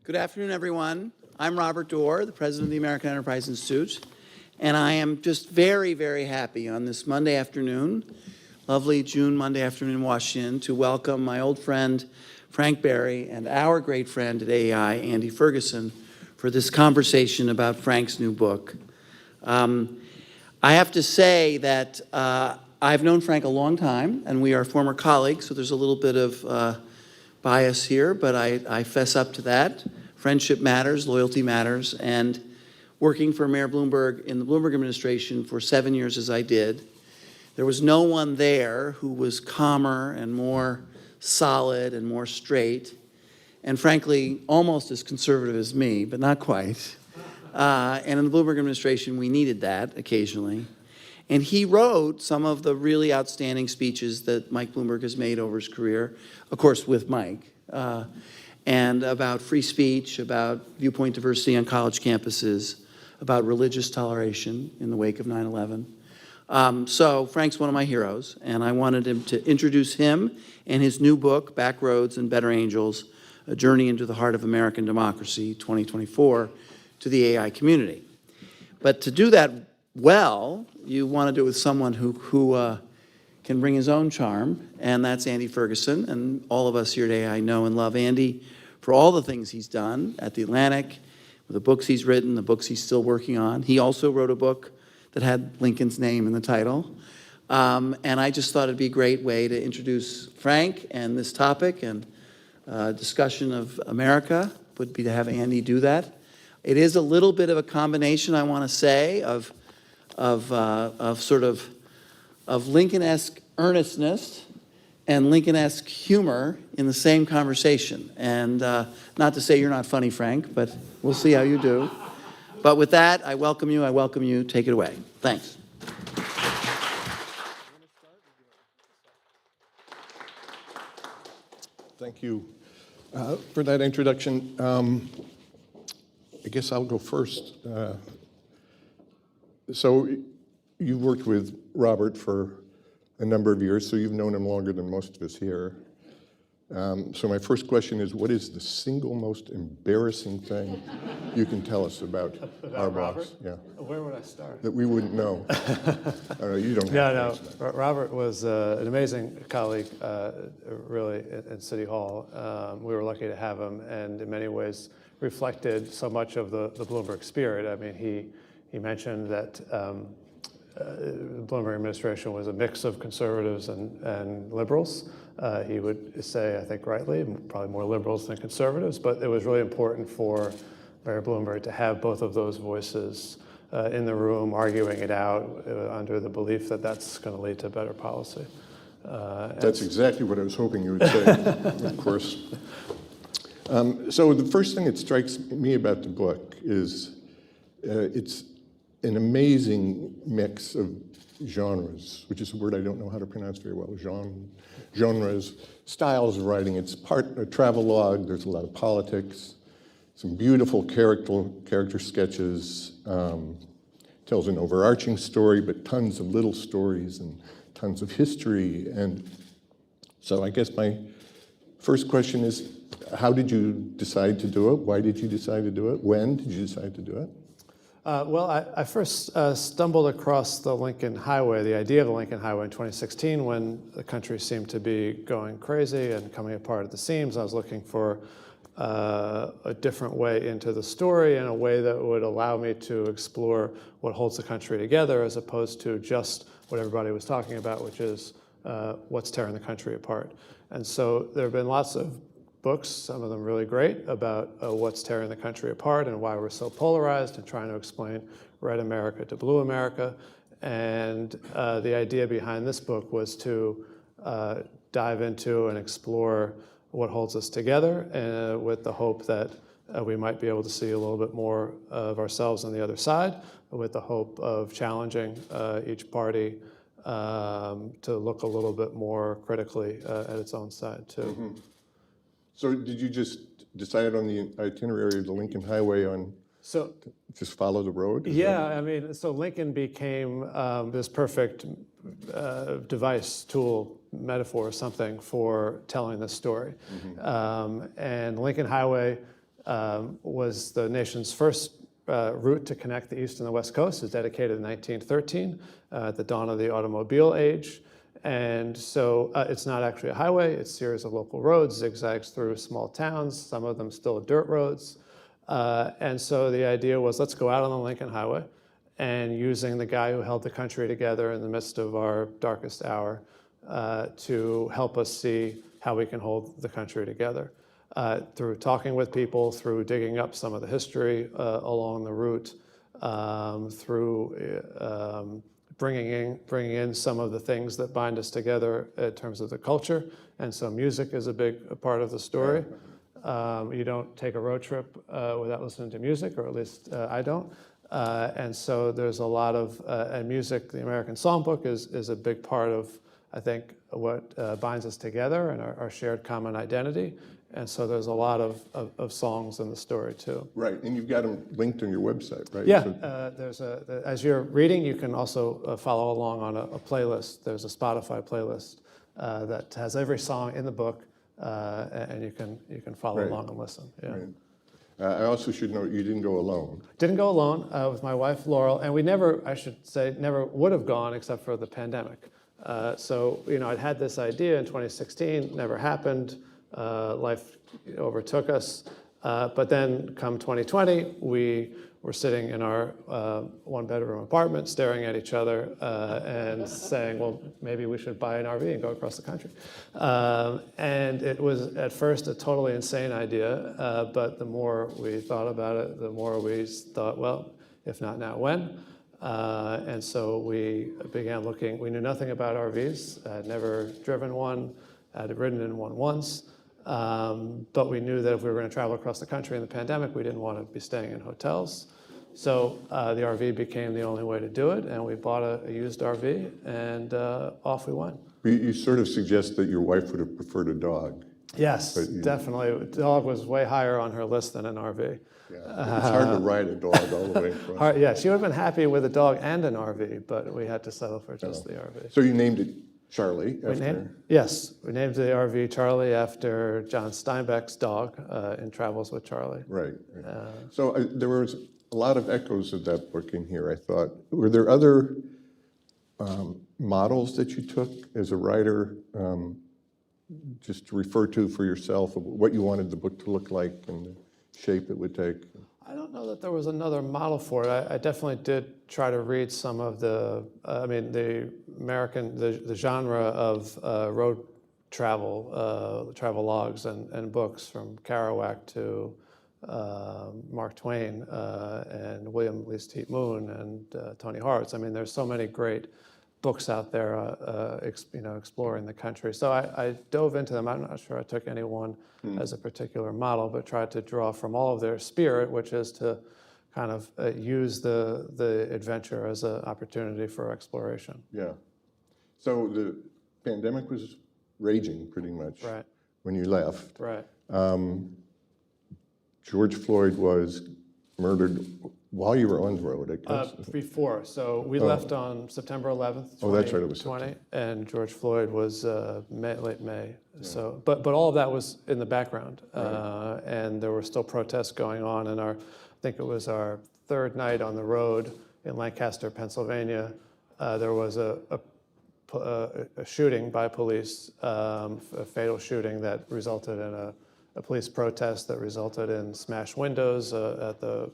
Good afternoon, everyone. I'm Robert Doar, the president of the American Enterprise Institute, and I am just very, very happy on this Monday afternoon, lovely June Monday afternoon in Washington, to welcome my old friend Frank Berry and our great friend at AEI, Andy Ferguson, for this conversation about Frank's new book. I have to say that I've known Frank a long time, and we are former colleagues, so there's a little bit of bias here, but I fess up to that. Friendship matters, loyalty matters, and working for Mayor Bloomberg in the Bloomberg administration for 7 years as I did, there was no one there who was calmer and more solid and more straight, and frankly, almost as conservative as me, but not quite. And in the Bloomberg administration, we needed that occasionally. And he wrote some of the really outstanding speeches that Mike Bloomberg has made over his career, of course, with Mike, and about free speech, about viewpoint diversity on college campuses, about religious toleration in the wake of 9/11. So Frank's one of my heroes, and I wanted him to introduce him and his new book, Back Roads and Better Angels, A Journey into the Heart of American Democracy, 2024, to the AI community. But to do that well, you want to do it with someone who can bring his own charm, and that's Andy Ferguson. And all of us here today, I know and love Andy for all the things he's done at The Atlantic, the books he's written, the books he's still working on. He also wrote a book that had Lincoln's name in the title. And I just thought it'd be a great way to introduce Frank and this topic, and discussion of America would be to have Andy do that. It is a little bit of a combination, I want to say, of Lincoln-esque earnestness and Lincoln-esque humor in the same conversation. And not to say you're not funny, Frank, but we'll see how you do. But with that, I welcome you. Take it away. Thanks. Thank you for that introduction. I guess I'll go first. So you've worked with Robert for a number of years, so you've known him longer than most of us here. So my first question is, what is the single most embarrassing thing you can tell us about our boss? Yeah. Where would I start? That we wouldn't know. I don't know, you don't have to. No. Robert was an amazing colleague, really, in City Hall. We were lucky to have him, and in many ways reflected so much of the Bloomberg spirit. I mean, he mentioned that the Bloomberg administration was a mix of conservatives and liberals. He would say, I think rightly, probably more liberals than conservatives, but it was really important for Mayor Bloomberg to have both of those voices in the room arguing it out under the belief that that's going to lead to better policy. That's exactly what I was hoping you would say, of course. So the first thing that strikes me about the book is it's an amazing mix of genres, which is a word I don't know how to pronounce very well. Genres, styles of writing. It's part a travelogue. There's a lot of politics, some beautiful character sketches, tells an overarching story, but tons of little stories and tons of history. And so I guess my first question is, how did you decide to do it? Why did you decide to do it? When did you decide to do it? Well, I first stumbled across the Lincoln Highway, the idea of the Lincoln Highway in 2016 when the country seemed to be going crazy and coming apart at the seams. I was looking for a different way into the story and a way that would allow me to explore what holds the country together as opposed to just what everybody was talking about, which is what's tearing the country apart. And so there have been lots of books, some of them really great, about what's tearing the country apart and why we're so polarized and trying to explain red America to blue America. And the idea behind this book was to dive into and explore what holds us together with the hope that we might be able to see a little bit more of ourselves on the other side, with the hope of challenging each party to look a little bit more critically at its own side too. Mm-hmm. So did you just decide on the itinerary of the Lincoln Highway on just follow the road? I mean, so Lincoln became this perfect device, tool, metaphor, something for telling this story. Mm-hmm. And Lincoln Highway was the nation's first route to connect the East and the West Coast. It was dedicated in 1913 at the dawn of the automobile age. And so it's not actually a highway, it's a series of local roads, zigzags through small towns, some of them still dirt roads. And so the idea was, let's go out on the Lincoln Highway, and using the guy who held the country together in the midst of our darkest hour to help us see how we can hold the country together. Through talking with people, through digging up some of the history along the route, through bringing in some of the things that bind us together in terms of the culture. And so music is a big part of the story. You don't take a road trip without listening to music, or at least I don't. And so there's a lot of, and music, the American Songbook is a big part of, I think, what binds us together and our shared common identity. And so there's a lot of songs in the story too. Right, and you've got them linked on your website, right? Yeah, So, as you're reading, you can also follow along on a playlist. There's a Spotify playlist that has every song in the book, and you can follow Right. along and listen. Yeah. right. I also should note you didn't go alone. Didn't go alone with my wife Laurel, and we never, I should say, never would have gone except for the pandemic. So I'd had this idea in 2016, never happened. Life overtook us. But then come 2020, we were sitting in our one-bedroom apartment staring at each other and saying, well, maybe we should buy an RV and go across the country. And it was at first a totally insane idea, but the more we thought about it, the more we thought, well, if not now, when? And so we began looking. We knew nothing about RVs. I'd never driven one. I'd ridden in one once. But we knew that if we were going to travel across the country in the pandemic, we didn't want to be staying in hotels. So the RV became the only way to do it, and we bought a used RV, and off we went. You sort of suggest that your wife would have preferred a dog. Yes, definitely. The dog was way higher on her list than an RV. Yeah, it's hard to ride a dog all the way across. Yeah, she would have been happy with a dog and an RV, but we had to settle for just the RV. So you named it Charlie after... Yes, we named the RV Charlie after John Steinbeck's dog in Travels with Charlie. Right. So there was a lot of echoes of that book in here, I thought. Were there other models that you took as a writer, just to refer to for yourself, of what you wanted the book to look like and the shape it would take? I don't know that there was another model for it. I definitely did try to read some of the genre of road travel, travel logs and books, from Kerouac to Mark Twain and William Least Heat Moon and Tony Horwitz. I mean, there's so many great books out there, exploring the country. So I dove into them. I'm not sure I took any one as a particular model, but tried to draw from all of their spirit, which is to kind of use the adventure as an opportunity for exploration. Yeah. So the pandemic was raging pretty much when you left. Right. George Floyd was murdered while you were on the road, I guess. Before. So we left on September 11th, 2020, that's right, it was September. And George Floyd was late May. Yeah. So, but all of that was in the background, and there were still protests going on. And I think it was our third night on the road in Lancaster, Pennsylvania. There was a shooting by police, a fatal shooting that resulted in a police protest that resulted in smashed windows at the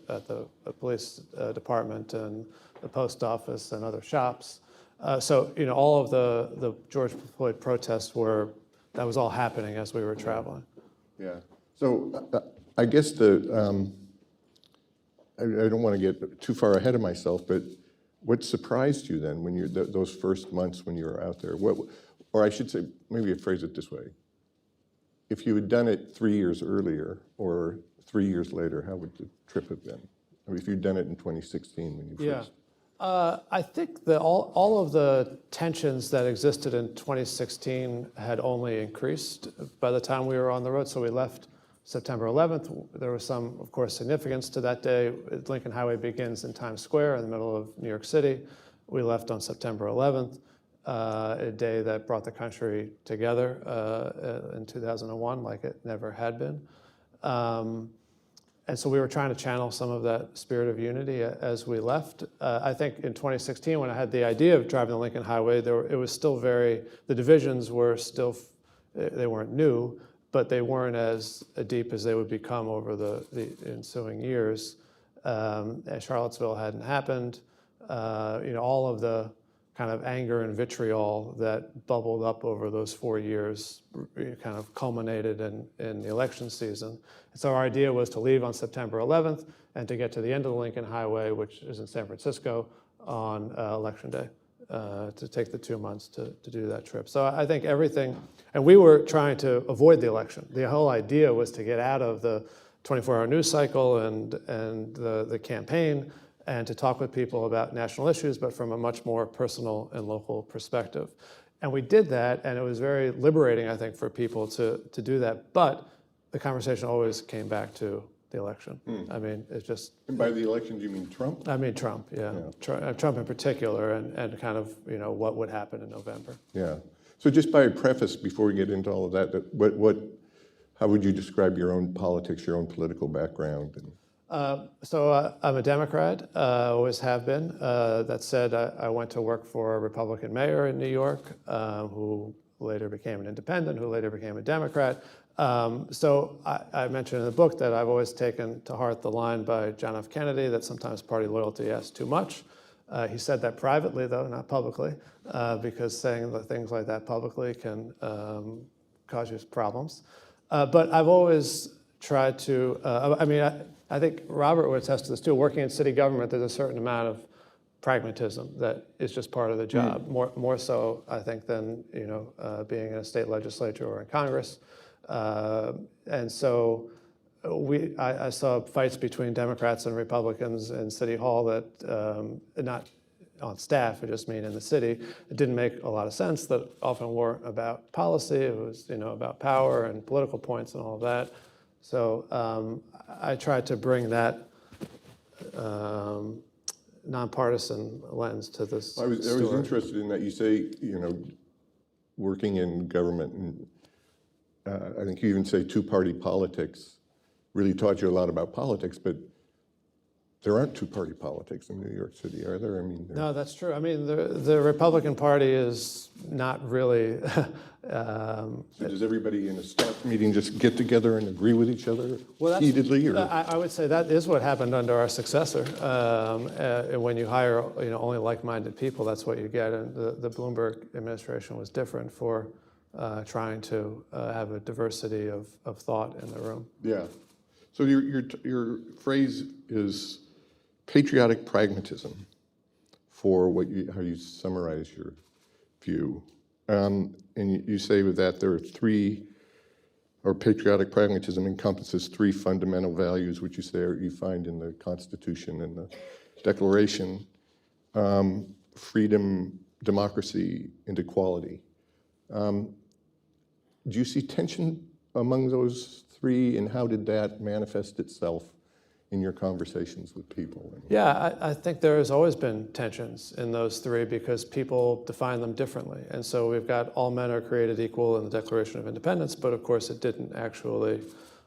police department and the post office and other shops. So all of the George Floyd protests that was all happening as we were traveling. Yeah. So I guess I don't want to get too far ahead of myself, but what surprised you then when those first months when you were out there? Or I should say, maybe I'd phrase it this way. If you had done it 3 years earlier or 3 years later, how would the trip have been? I mean, if you'd done it in 2016 when you first... I think that all of the tensions that existed in 2016 had only increased by the time we were on the road. So we left September 11th. There was some, of course, significance to that day. Lincoln Highway begins in Times Square in the middle of New York City. We left on September 11th. A day that brought the country together in 2001 like it never had been. And so we were trying to channel some of that spirit of unity as we left. I think in 2016, when I had the idea of driving the Lincoln Highway, it was still the divisions were still, they weren't new, but they weren't as deep as they would become over the ensuing years. Charlottesville hadn't happened. All of the kind of anger and vitriol that bubbled up over those 4 years kind of culminated in the election season. And so our idea was to leave on September 11th and to get to the end of the Lincoln Highway, which is in San Francisco, on Election Day, to take the 2 months to do that trip. So I think everything, and we were trying to avoid the election. The whole idea was to get out of the 24-hour news cycle and the campaign, and to talk with people about national issues, but from a much more personal and local perspective. And we did that, and it was very liberating, I think, for people to do that. But the conversation always came back to the election. I mean, it's just... And by the election, do you mean Trump? I mean Trump, yeah. Trump in particular, and kind of, what would happen in November. Yeah. So just by a preface, before we get into all of that, how would you describe your own politics, your own political background? So I'm a Democrat, always have been. That said, I went to work for a Republican mayor in New York, who later became an independent, who later became a Democrat. So I mentioned in the book that I've always taken to heart the line by John F. Kennedy that sometimes party loyalty asks too much. He said that privately, though, not publicly, because saying things like that publicly can cause you problems. But I've always tried to, I think Robert would attest to this too. Working in city government, there's a certain amount of pragmatism that is just part of the job. More so, I think, than being in a state legislature or in Congress. And so I saw fights between Democrats and Republicans in City Hall that, not on staff, I just mean in the city, it didn't make a lot of sense, that often weren't about policy. It was about power and political points and all of that. So I tried to bring that nonpartisan lens to this I was interested in that. You say, working in government, and I think you even say two-party politics really taught you a lot about politics, but there aren't two-party politics in New York City, are there? I mean, no, that's true. I mean, the Republican Party is not really... So does everybody in a staff meeting just get together and agree with each other heatedly? Or? I would say that is what happened under our successor. When you hire only like-minded people, that's what you get. And the Bloomberg administration was different for trying to have a diversity of thought in the room. Yeah. So your phrase is patriotic pragmatism for how you summarize your view. And you say with that there are patriotic pragmatism encompasses three fundamental values, which you say you find in the Constitution and the Declaration: freedom, democracy, and equality. Do you see tension among those three, and how did that manifest itself in your conversations with people? Yeah, I think there has always been tensions in those three because people define them differently. And so we've got all men are created equal in the Declaration of Independence, but of course it didn't actually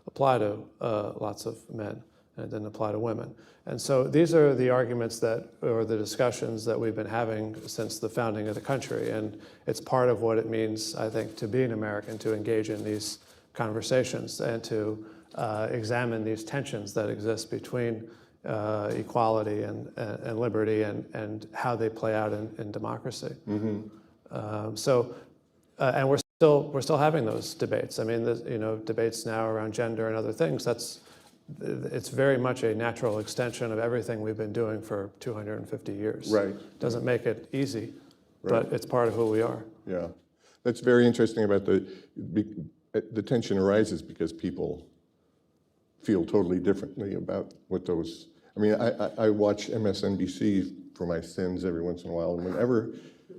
apply to lots of men, and it didn't apply to women. And so these are the arguments or the discussions that we've been having since the founding of the country. And it's part of what it means, I think, to be an American, to engage in these conversations and to examine these tensions that exist between equality and liberty and how they play out in democracy. Mm-hmm. And we're still having those debates. I mean, debates now around gender and other things. It's very much a natural extension of everything we've been doing for 250 years. Right. Doesn't make it easy, but it's part of who we are. Yeah, that's very interesting about the tension arises because people feel totally differently about what those. I mean, I watch MSNBC for my sins every once in a while, and whenever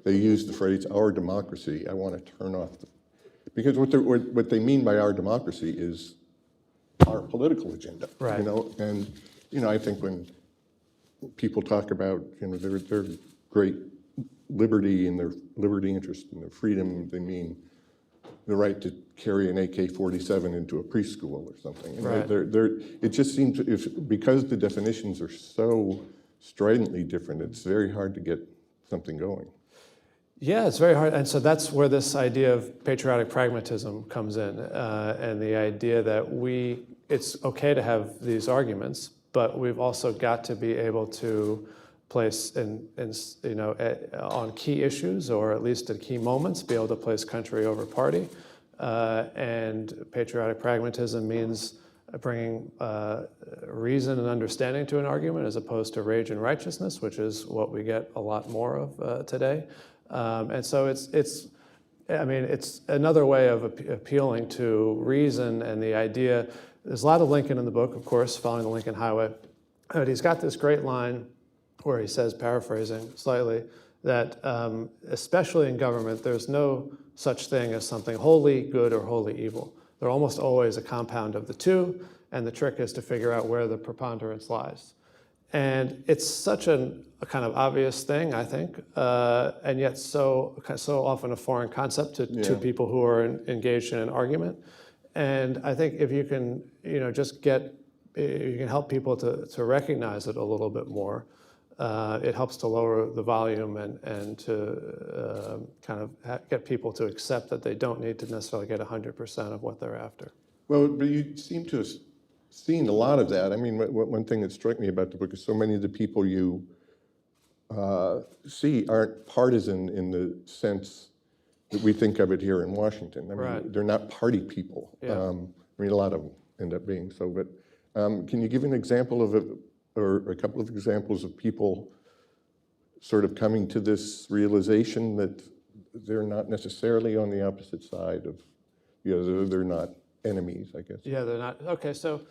they use the phrase "our democracy," I want to turn off because what they mean by our democracy is our political agenda. Right. And I think when people talk about their great liberty and their liberty interest and their freedom, they mean the right to carry an AK-47 into a preschool or something. And Right. it just seems, because the definitions are so stridently different, it's very hard to get something going. Yeah, it's very hard. And so that's where this idea of patriotic pragmatism comes in, and the idea that it's okay to have these arguments, but we've also got to be able to place on key issues, or at least at key moments, be able to place country over party. And patriotic pragmatism means bringing reason and understanding to an argument, as opposed to rage and righteousness, which is what we get a lot more of today. And so it's another way of appealing to reason and the idea. There's a lot of Lincoln in the book, of course, Following the Lincoln Highway. But he's got this great line where he says, paraphrasing slightly, that especially in government, there's no such thing as something wholly good or wholly evil. They're almost always a compound of the two, and the trick is to figure out where the preponderance lies. And it's such a kind of obvious thing, I think, and yet so often a foreign concept to people who are engaged in an argument. And I think if you can, you can help people to recognize it a little bit more, it helps to lower the volume and to kind of get people to accept that they don't need to necessarily get 100% of what they're after. Well, but you seem to have seen a lot of that. I mean, one thing that struck me about the book is so many of the people you see aren't partisan in the sense that we think of it here in Washington. I mean, Right. They're not party people. Yeah. I mean, a lot of them end up being so. But can you give an example of or a couple of examples of people sort of coming to this realization that they're not necessarily on the opposite side of, they're not enemies, I guess. Yeah, they're not. Okay, so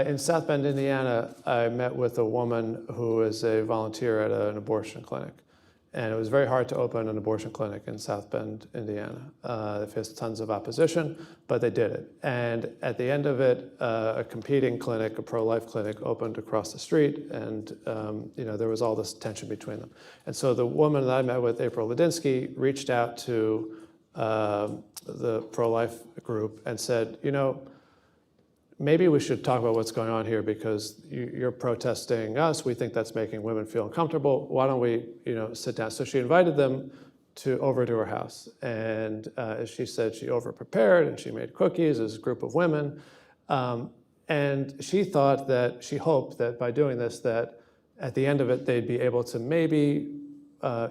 in South Bend, Indiana, I met with a woman who is a volunteer at an abortion clinic. And it was very hard to open an abortion clinic in South Bend, Indiana. They faced tons of opposition, but they did it. And at the end of it, a competing clinic, a pro-life clinic, opened across the street, and there was all this tension between them. And so the woman that I met with, April Ladinsky, reached out to the pro-life group and said, maybe we should talk about what's going on here, because you're protesting us. We think that's making women feel uncomfortable. Why don't we, sit down? So she invited them over to her house. And as she said, she over-prepared and she made cookies as a group of women. And she hoped that by doing this, that at the end of it, they'd be able to maybe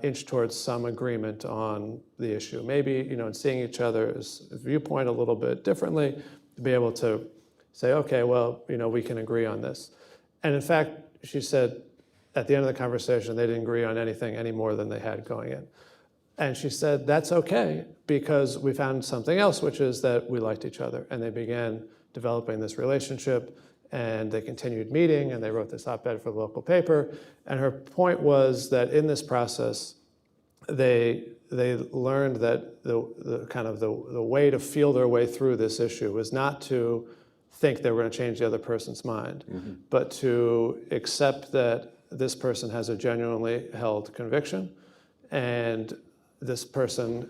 inch towards some agreement on the issue. Maybe, in seeing each other's viewpoint a little bit differently, to be able to say, okay, well, we can agree on this. And in fact, she said, at the end of the conversation, they didn't agree on anything any more than they had going in. And she said, that's okay, because we found something else, which is that we liked each other. And they began developing this relationship, and they continued meeting, and they wrote this op-ed for the local paper. And her point was that in this process, they learned that the way to feel their way through this issue was not to think they were going to change the other person's mind, but to accept that this person has a genuinely held conviction, and this person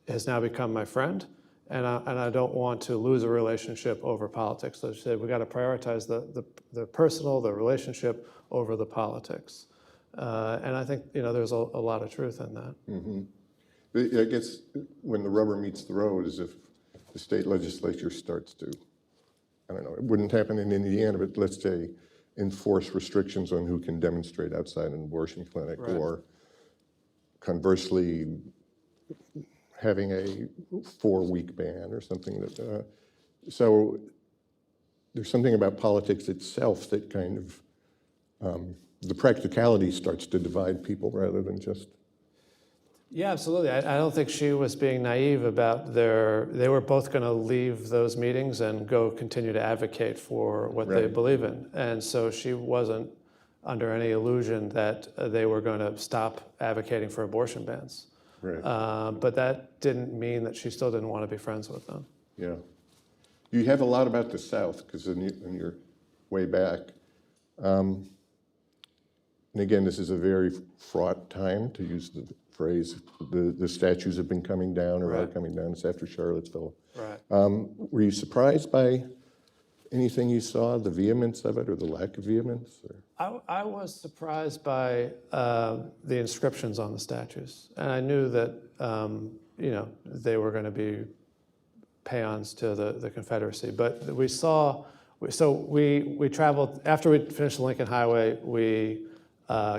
has now become my friend, and I don't want to lose a relationship over politics. So she said, we got to prioritize the personal, the relationship over the politics. And I think there's a lot of truth in that. Mm-hmm. I guess when the rubber meets the road is if the state legislature starts to, I don't know, it wouldn't happen in Indiana, but let's say enforce restrictions on who can demonstrate outside an abortion clinic, Right. Or conversely having a 4-week ban or something. That so there's something about politics itself that kind of the practicality starts to divide people rather than just. Yeah, absolutely. I don't think she was being naive about they were both going to leave those meetings and go continue to advocate for what they Right. believe in. And so she wasn't under any illusion that they were going to stop advocating for abortion bans. Right. But that didn't mean that she still didn't want to be friends with them. Yeah. You have a lot about the South, because in your way back, and again, this is a very fraught time, to use the phrase. The statues have been coming down or are Right. coming down. It's after Charlottesville. Right. Were you surprised by anything you saw, the vehemence of it or the lack of vehemence? Or? I was surprised by the inscriptions on the statues, and I knew that they were going to be paeans to the Confederacy. But we saw, so we traveled after we finished the Lincoln Highway. We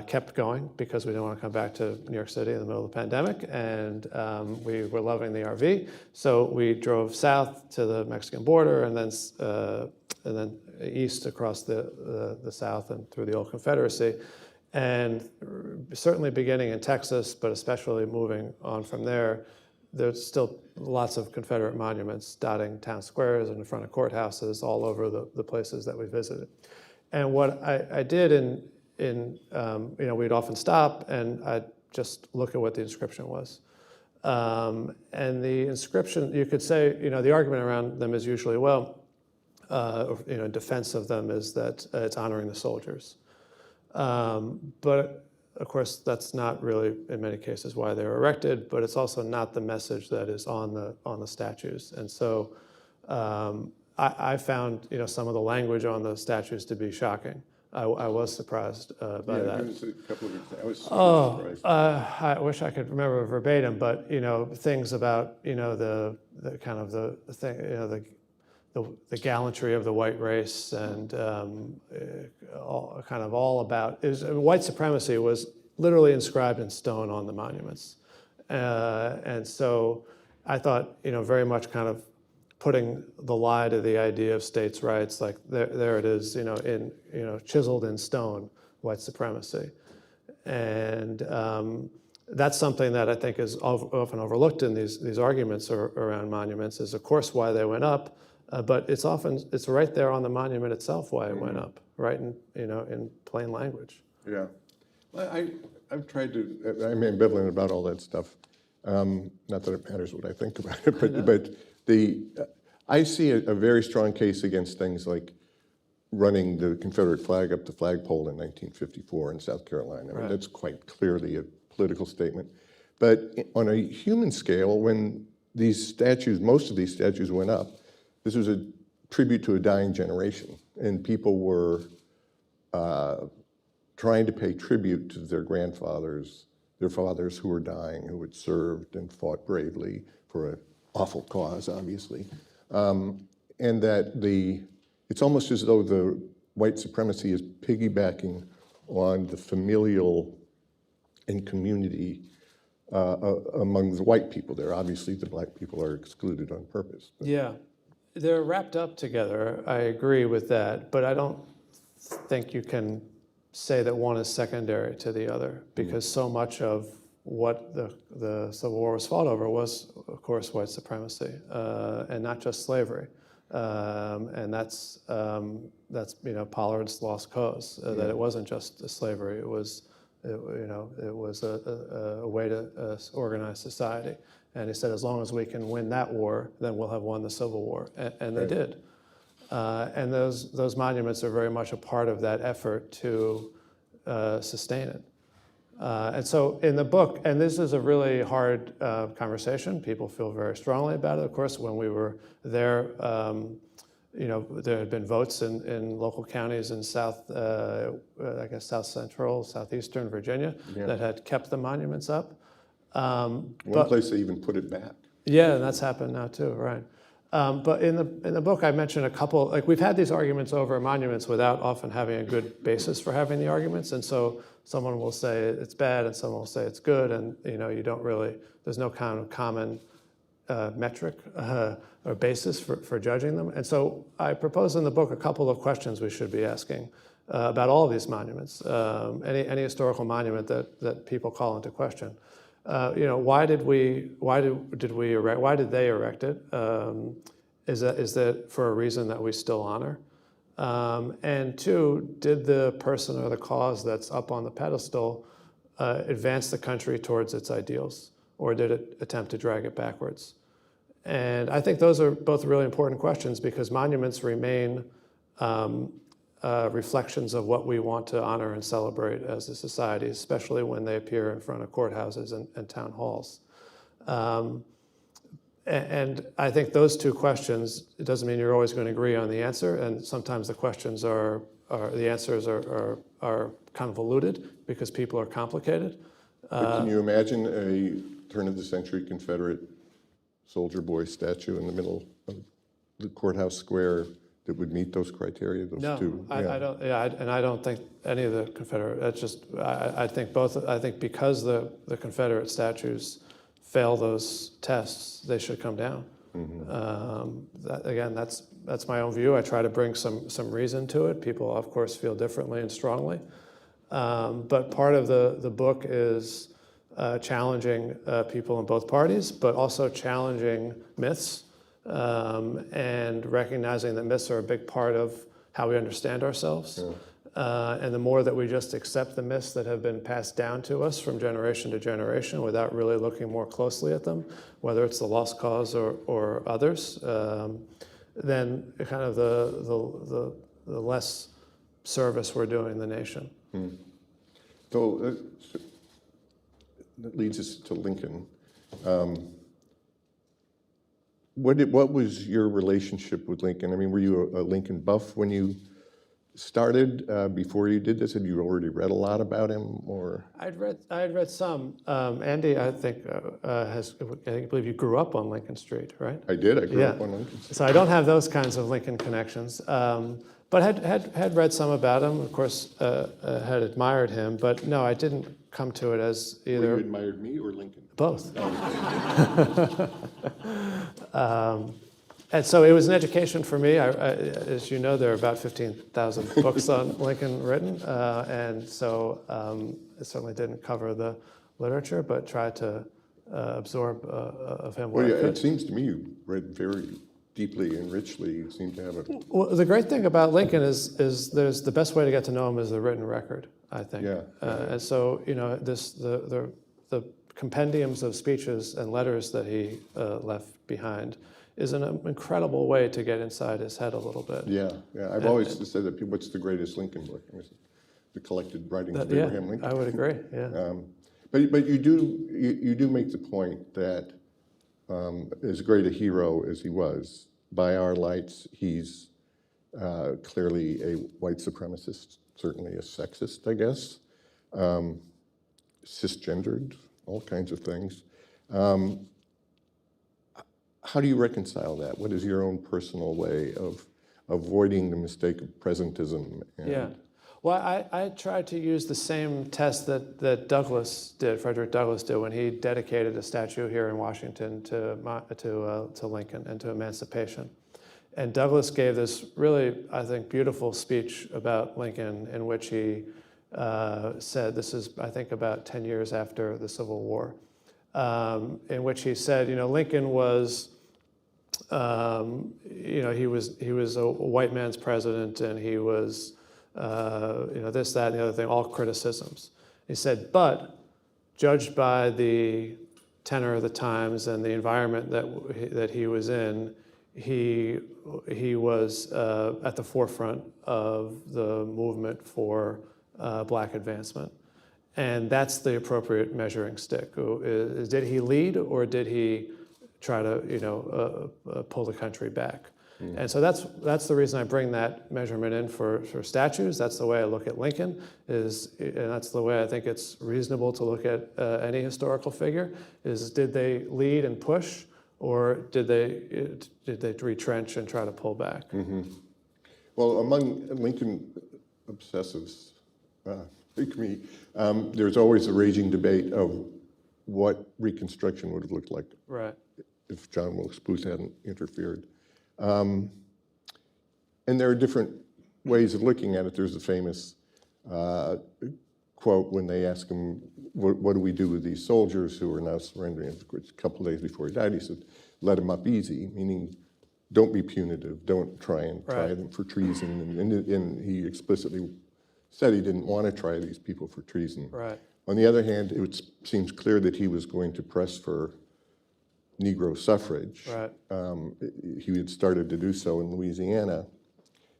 kept going because we didn't want to come back to New York City in the middle of the pandemic, and we were loving the RV. So we drove south to the Mexican border, and then east across the South and through the old Confederacy. And certainly beginning in Texas, but especially moving on from there, there's still lots of Confederate monuments dotting town squares and in front of courthouses all over the places that we visited. And what I did we'd often stop and I'd just look at what the inscription was. And the inscription, you could say, the argument around them is usually, defense of them is that it's honoring the soldiers. But of course, that's not really, in many cases, why they were erected, but it's also not the message that is on the statues. And so I found, some of the language on the statues to be shocking. I was surprised by that. Give us a couple of examples. I was surprised. I wish I could remember verbatim, but things about the kind of the thing, the gallantry of the white race, and all about white supremacy was literally inscribed in stone on the monuments, and so I thought very much kind of putting the lie to the idea of states' rights, like there it is, chiseled in stone, white supremacy, and that's something that I think is often overlooked in these arguments around monuments. Is of course why they went up. But it's right there on the monument itself why it went up, right in plain language. Yeah, well, I've tried to. I'm ambivalent about all that stuff. Not that it matters what I think about it, but I see a very strong case against things like running the Confederate flag up the flagpole in 1954 in South Carolina. I mean, that's quite clearly a political statement. But on a human scale, when most of these statues went up, this was a tribute to a dying generation, and people were trying to pay tribute to their grandfathers, their fathers who were dying, who had served and fought bravely for an awful cause, obviously. And that it's almost as though the white supremacy is piggybacking on the familial and community among the white people there. Obviously, the black people are excluded on purpose. Yeah. They're wrapped up together. I agree with that, but I don't think you can say that one is secondary to the other, because so much of what the Civil War was fought over was, of course, white supremacy, and not just slavery. And that's Pollard's lost cause. That it wasn't just slavery. It was a way to organize society. And he said, as long as we can win that war, then we'll have won the Civil War. And they did. And those monuments are very much a part of that effort to sustain it. And so in the book, and this is a really hard conversation, people feel very strongly about it. Of course, when we were there, there had been votes in local counties in South Central, Southeastern Virginia that had kept the monuments up. One place they even put it back. Yeah, and that's happened now too, right? But in the book, I mentioned a couple. Like we've had these arguments over monuments without often having a good basis for having the arguments, and so someone will say it's bad, and someone will say it's good, and you don't really. There's no kind of common metric or basis for judging them. And so I propose in the book a couple of questions we should be asking about all of these monuments, any historical monument that people call into question. Why did they erect it? Is that for a reason that we still honor? And two, did the person or the cause that's up on the pedestal advance the country towards its ideals, or did it attempt to drag it backwards? And I think those are both really important questions, because monuments remain reflections of what we want to honor and celebrate as a society, especially when they appear in front of courthouses and town halls. And I think those two questions, it doesn't mean you're always going to agree on the answer, and sometimes the questions the answers are convoluted because people are complicated. But can you imagine a turn-of-the-century Confederate soldier boy statue in the middle of the courthouse square that would meet those criteria, those two? I don't. Yeah, and I don't think any of the Confederate. That's just. I think both. I think because the Confederate statues fail those tests, they should come down. Again, that's my own view. I try to bring some reason to it. People, of course, feel differently and strongly. But part of the book is challenging people in both parties, but also challenging myths and recognizing that myths are a big part of how we understand ourselves. And the more that we just accept the myths that have been passed down to us from generation to generation without really looking more closely at them, whether it's the lost cause or others, then kind of the less service we're doing the nation. So that leads us to Lincoln. What was your relationship with Lincoln? I mean, were you a Lincoln buff when you started before you did this? Had you already read a lot about him, or? I had read some. Andy, I believe you grew up on Lincoln Street, right? I did. I grew up on Lincoln Street. So I don't have those kinds of Lincoln connections, but had read some about him. Of course, had admired him, but no, I didn't come to it as either. Well, you admired me or Lincoln? Both. And so it was an education for me. As you know, there are about 15,000 books on Lincoln written, and so it certainly didn't cover the literature, but tried to absorb of him. Well, yeah, it seems to me you read very deeply and richly. You seem to have a. Well, the great thing about Lincoln is there's the best way to get to know him is the written record, I think. Yeah. And so the compendiums of speeches and letters that he left behind is an incredible way to get inside his head a little bit. Yeah. I've always said that. What's the greatest Lincoln book? The collected writings of Abraham Lincoln. I would agree. Yeah. But you do make the point that as great a hero as he was, by our lights, he's clearly a white supremacist, certainly a sexist, I guess, cisgendered, all kinds of things. How do you reconcile that? What is your own personal way of avoiding the mistake of presentism? Well, I tried to use the same test that Frederick Douglass did when he dedicated a statue here in Washington to Lincoln and to emancipation. And Douglass gave this really, I think, beautiful speech about Lincoln in which he said, this is, I think, about 10 years after the Civil War, in which he said, Lincoln was, he was a white man's president, and he was, this, that, and the other thing, all criticisms. He said, but judged by the tenor of the times and the environment that he was in, he was at the forefront of the movement for black advancement. And that's the appropriate measuring stick. Did he lead, or did he try to pull the country back? And so that's the reason I bring that measurement in for statues. That's the way I look at Lincoln, and that's the way I think it's reasonable to look at any historical figure, is did they lead and push, or did they retrench and try to pull back? Well, among Lincoln obsessives, like me, there's always a raging debate of what Reconstruction would have looked like if John Wilkes Booth hadn't interfered. And there are different ways of looking at it. There's a famous quote when they ask him, what do we do with these soldiers who are now surrendering? A couple of days before he died, he said, let them up easy, meaning don't be punitive, don't try them for treason. And he explicitly said he didn't want to try these people for treason. On the other hand, it seems clear that he was going to press for Negro suffrage. He had started to do so in Louisiana.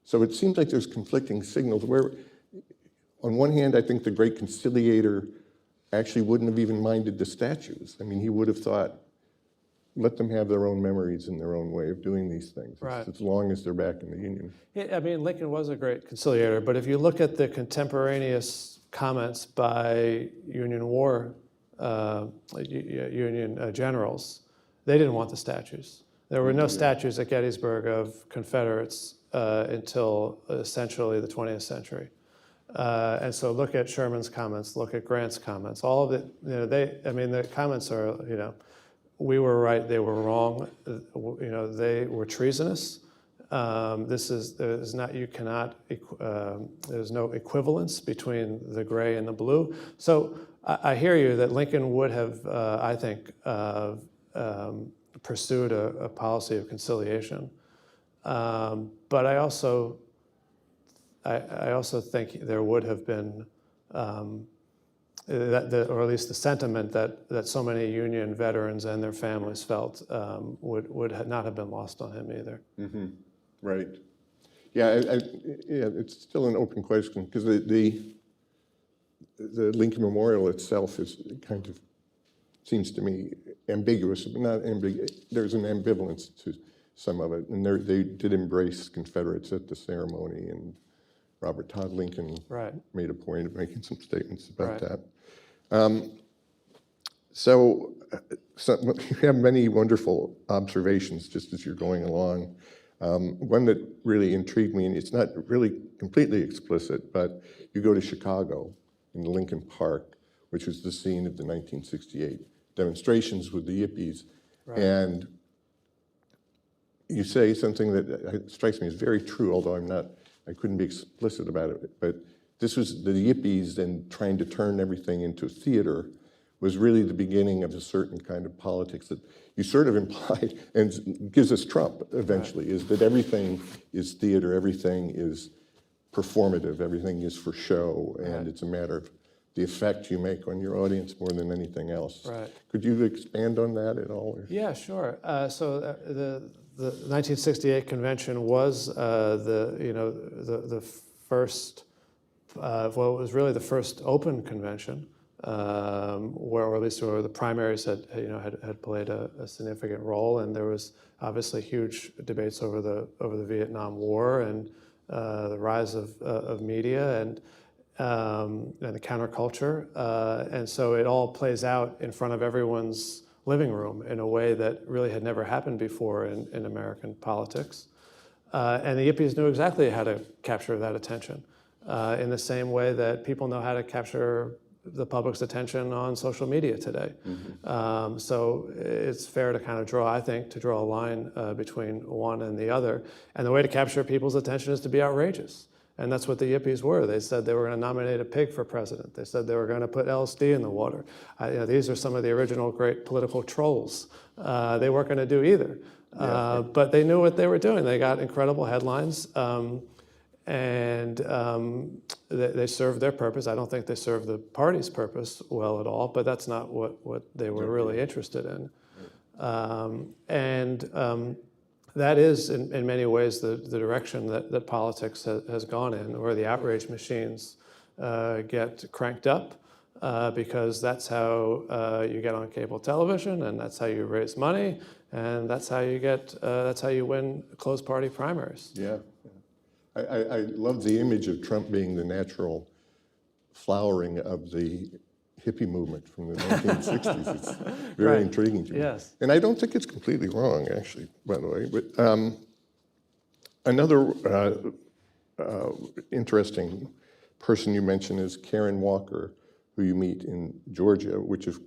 So it seems like there's conflicting signals where, on one hand, I think the great conciliator actually wouldn't have even minded the statues. I mean, he would have thought, let them have their own memories and their own way of doing these things, Right. as long as they're back in the Union. Yeah, I mean, Lincoln was a great conciliator, but if you look at the contemporaneous comments by Union War, Union generals, they didn't want the statues. There were no statues at Gettysburg of Confederates until essentially the 20th century. And so look at Sherman's comments, look at Grant's comments, all of it, the comments are, we were right, they were wrong, they were treasonous. There's no equivalence between the gray and the blue. So I hear you that Lincoln would have, I think, pursued a policy of conciliation. But I also think there would have been, or at least the sentiment that so many Union veterans and their families felt would not have been lost on him either. Mm-hmm. Right. Yeah, it's still an open question because the Lincoln Memorial itself is kind of, seems to me, ambiguous, but not ambiguous. There's an ambivalence to some of it, and they did embrace Confederates at the ceremony, and Robert Todd Lincoln made a point of making some statements about that. So you have many wonderful observations just as you're going along. One that really intrigued me, and it's not really completely explicit, but you go to Chicago in Lincoln Park, which was the scene of the 1968 demonstrations with the Yippies, and you say something that strikes me as very true, although I couldn't be explicit about it, but this was the Yippies and trying to turn everything into theater was really the beginning of a certain kind of politics that you sort of implied and gives us Trump eventually, is that everything is theater, everything is performative, everything is for show, and it's a matter of the effect you make on your audience more than anything else. Right. Could you expand on that at all? Or? Yeah, sure. So the 1968 convention was the first, well, it was really the first open convention, or at least where the primaries had played a significant role, and there was obviously huge debates over the Vietnam War and the rise of media and the counterculture, and so it all plays out in front of everyone's living room in a way that really had never happened before in American politics. And the Yippies knew exactly how to capture that attention in the same way that people know how to capture the public's attention on social media today. Mm-hmm. So it's fair to kind of draw a line between one and the other. And the way to capture people's attention is to be outrageous. And that's what the Yippies were. They said they were going to nominate a pig for president. They said they were going to put LSD in the water. These are some of the original great political trolls. They weren't going to do either. But they knew what they were doing. They got incredible headlines, and they served their purpose. I don't think they served the party's purpose well at all, but that's not what they were really interested in. That is, in many ways, the direction that politics has gone in, where the outrage machines get cranked up, because that's how you get on cable television, and that's how you raise money, and that's how you win closed party primaries. Yeah, I love the image of Trump being the natural flowering of the hippie movement from the 1960s. It's very intriguing to me. Yes. And I don't think it's completely wrong, actually, by the way. But another interesting person you mentioned is Karen Walker, who you meet in Georgia, which is,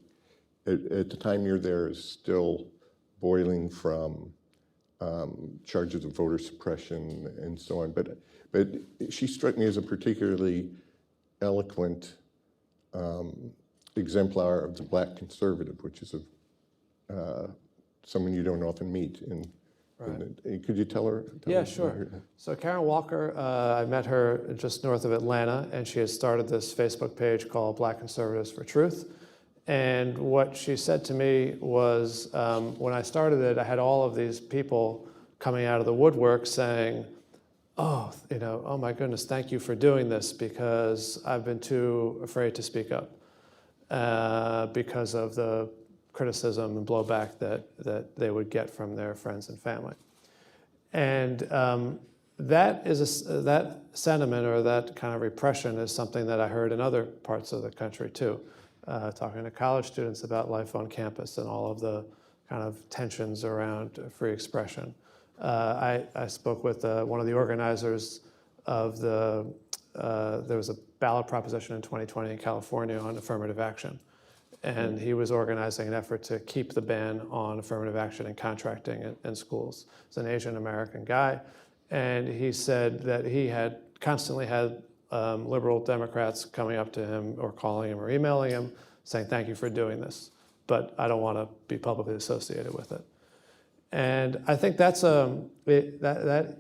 at the time you're there, is still boiling from charges of voter suppression and so on. But she struck me as a particularly eloquent exemplar of the black conservative, which is someone you don't often meet. Could you tell her? Yeah, sure. So Karen Walker, I met her just north of Atlanta, and she had started this Facebook page called Black Conservatives for Truth. And what she said to me was, when I started it, I had all of these people coming out of the woodwork saying, oh, oh my goodness, thank you for doing this because I've been too afraid to speak up because of the criticism and blowback that they would get from their friends and family. And that sentiment or that kind of repression is something that I heard in other parts of the country too, talking to college students about life on campus and all of the kind of tensions around free expression. I spoke with one of the organizers of there was a ballot proposition in 2020 in California on affirmative action. And he was organizing an effort to keep the ban on affirmative action in contracting in schools. He's an Asian American guy. And he said that he had constantly had liberal Democrats coming up to him or calling him or emailing him saying, thank you for doing this, but I don't want to be publicly associated with it. And I think that's that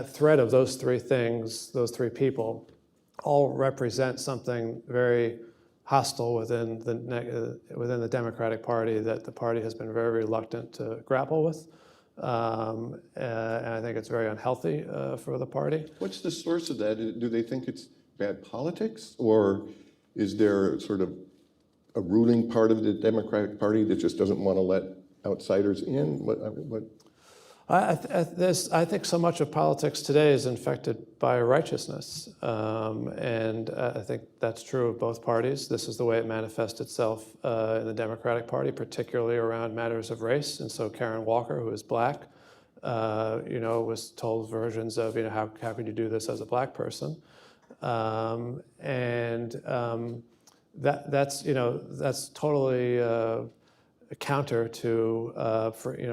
thread of those three things, those three people, all represent something very hostile within the Democratic Party that the party has been very reluctant to grapple with. And I think it's very unhealthy for the party. What's the source of that? Do they think it's bad politics, or is there sort of a ruling part of the Democratic Party that just doesn't want to let outsiders in? What? I think so much of politics today is infected by righteousness, and I think that's true of both parties. This is the way it manifests itself in the Democratic Party, particularly around matters of race. And so Karen Walker, who is black, was told versions of, how could you do this as a black person? That's totally counter to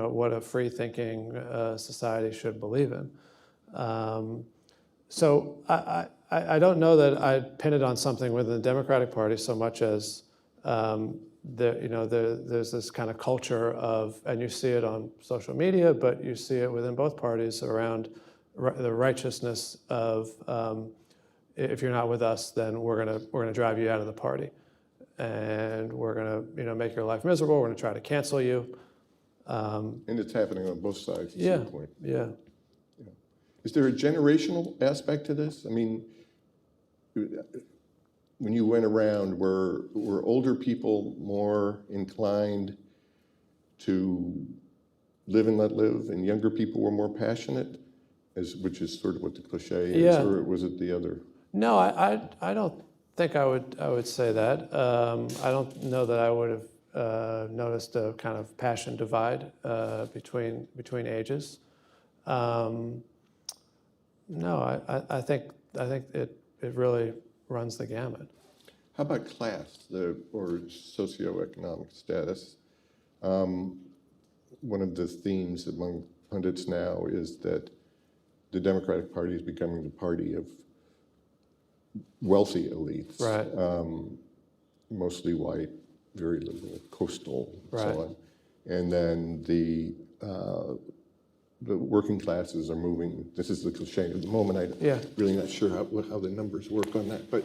what a free-thinking society should believe in. So I don't know that I'd pin it on something within the Democratic Party so much as there's this kind of culture of, and you see it on social media, but you see it within both parties around the righteousness of if you're not with us, then we're gonna drive you out of the party. And we're going to, make your life miserable. We're going to try to cancel you. And it's happening on both sides at some point. Yeah. Is there a generational aspect to this? I mean, when you went around, were older people more inclined to live and let live, and younger people were more passionate, which is sort of what the cliche is, or was it the other? No, I don't think I would say that. I don't know that I would have noticed a kind of passion divide between ages. No, I think it really runs the gamut. How about class or socioeconomic status? One of the themes among pundits now is that the Democratic Party is becoming the party of wealthy elites, right? Mostly white, very liberal, coastal, and right. so on. And then the working classes are moving. This is the cliche at the moment. I'm really not sure how the numbers work on that. But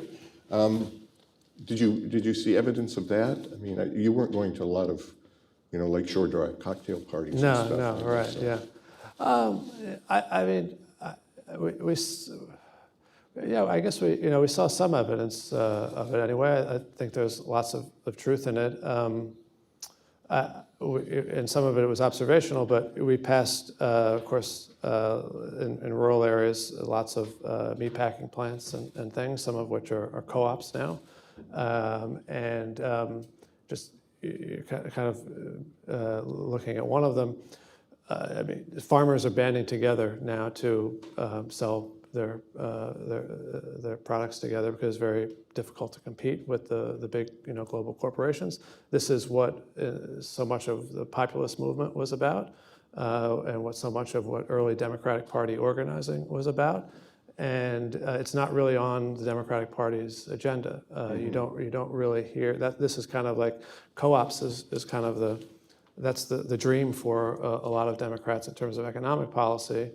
did you see evidence of that? I mean, you weren't going to a lot of, Lakeshore Drive cocktail parties. No, and stuff. No, right, yeah. I guess we saw some evidence of it anyway. I think there's lots of truth in it. And some of it was observational, but we passed, of course, in rural areas, lots of meatpacking plants and things, some of which are co-ops now. Just kind of looking at one of them, farmers are banding together now to sell their products together because it's very difficult to compete with the big global corporations. This is what so much of the populist movement was about, and what so much of what early Democratic Party organizing was about. And it's not really on the Democratic Party's agenda. You don't really hear that. This is kind of like co-ops is kind of that's the dream for a lot of Democrats in terms of economic policy.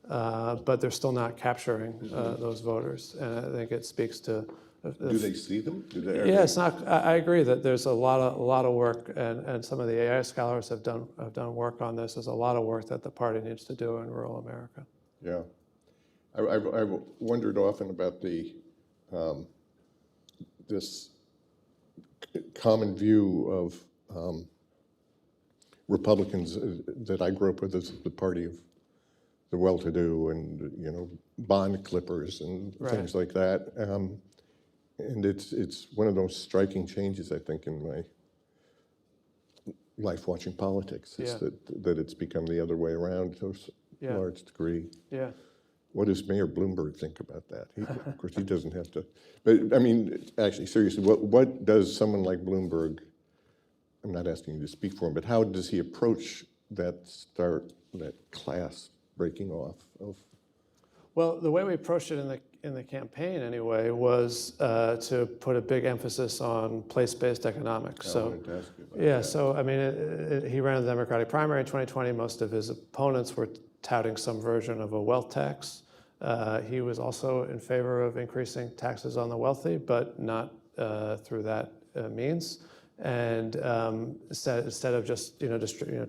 But they're still not capturing those voters, and I think it speaks to. Do they see them? Yeah, it's not. I agree that there's a lot of work, and some of the AI scholars have done work on this. There's a lot of work that the party needs to do in rural America. Yeah, I've wondered often about this common view of Republicans that I grew up with as the party of the well-to-do and, you know, bond clippers and things like that. And it's one of those striking changes, I think, in my life watching politics, is that it's become the other way around to a large degree. Yeah. What does Mayor Bloomberg think about that? Of course, he doesn't have to. But, I mean, actually, seriously, what does someone like Bloomberg, I'm not asking you to speak for him, but how does he approach that class breaking off of? Well, the way we approached it in the campaign anyway was to put a big emphasis on place-based economics. I wanted to ask you about yeah, that. so I mean, he ran in the Democratic primary in 2020. Most of his opponents were touting some version of a wealth tax. He was also in favor of increasing taxes on the wealthy, but not through that means. And instead of just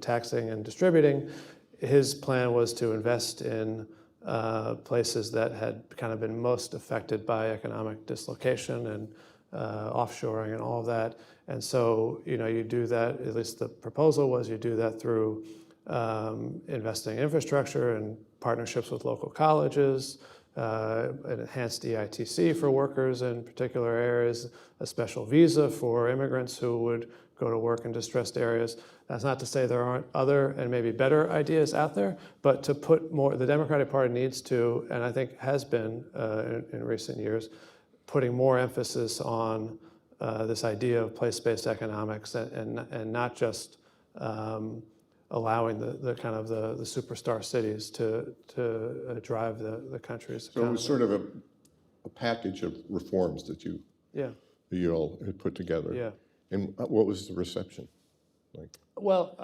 taxing and distributing, his plan was to invest in places that had kind of been most affected by economic dislocation and offshoring and all of that. And so, you do that, at least the proposal was you do that through investing in infrastructure and partnerships with local colleges, an enhanced EITC for workers in particular areas, a special visa for immigrants who would go to work in distressed areas. That's not to say there aren't other and maybe better ideas out there, but to put more, the Democratic Party needs to, and I think has been in recent years, putting more emphasis on this idea of place-based economics and not just allowing the kind of the superstar cities to drive the country's So it economy. was sort of a package of reforms that you all had put together. Yeah. And what was the reception like? Well,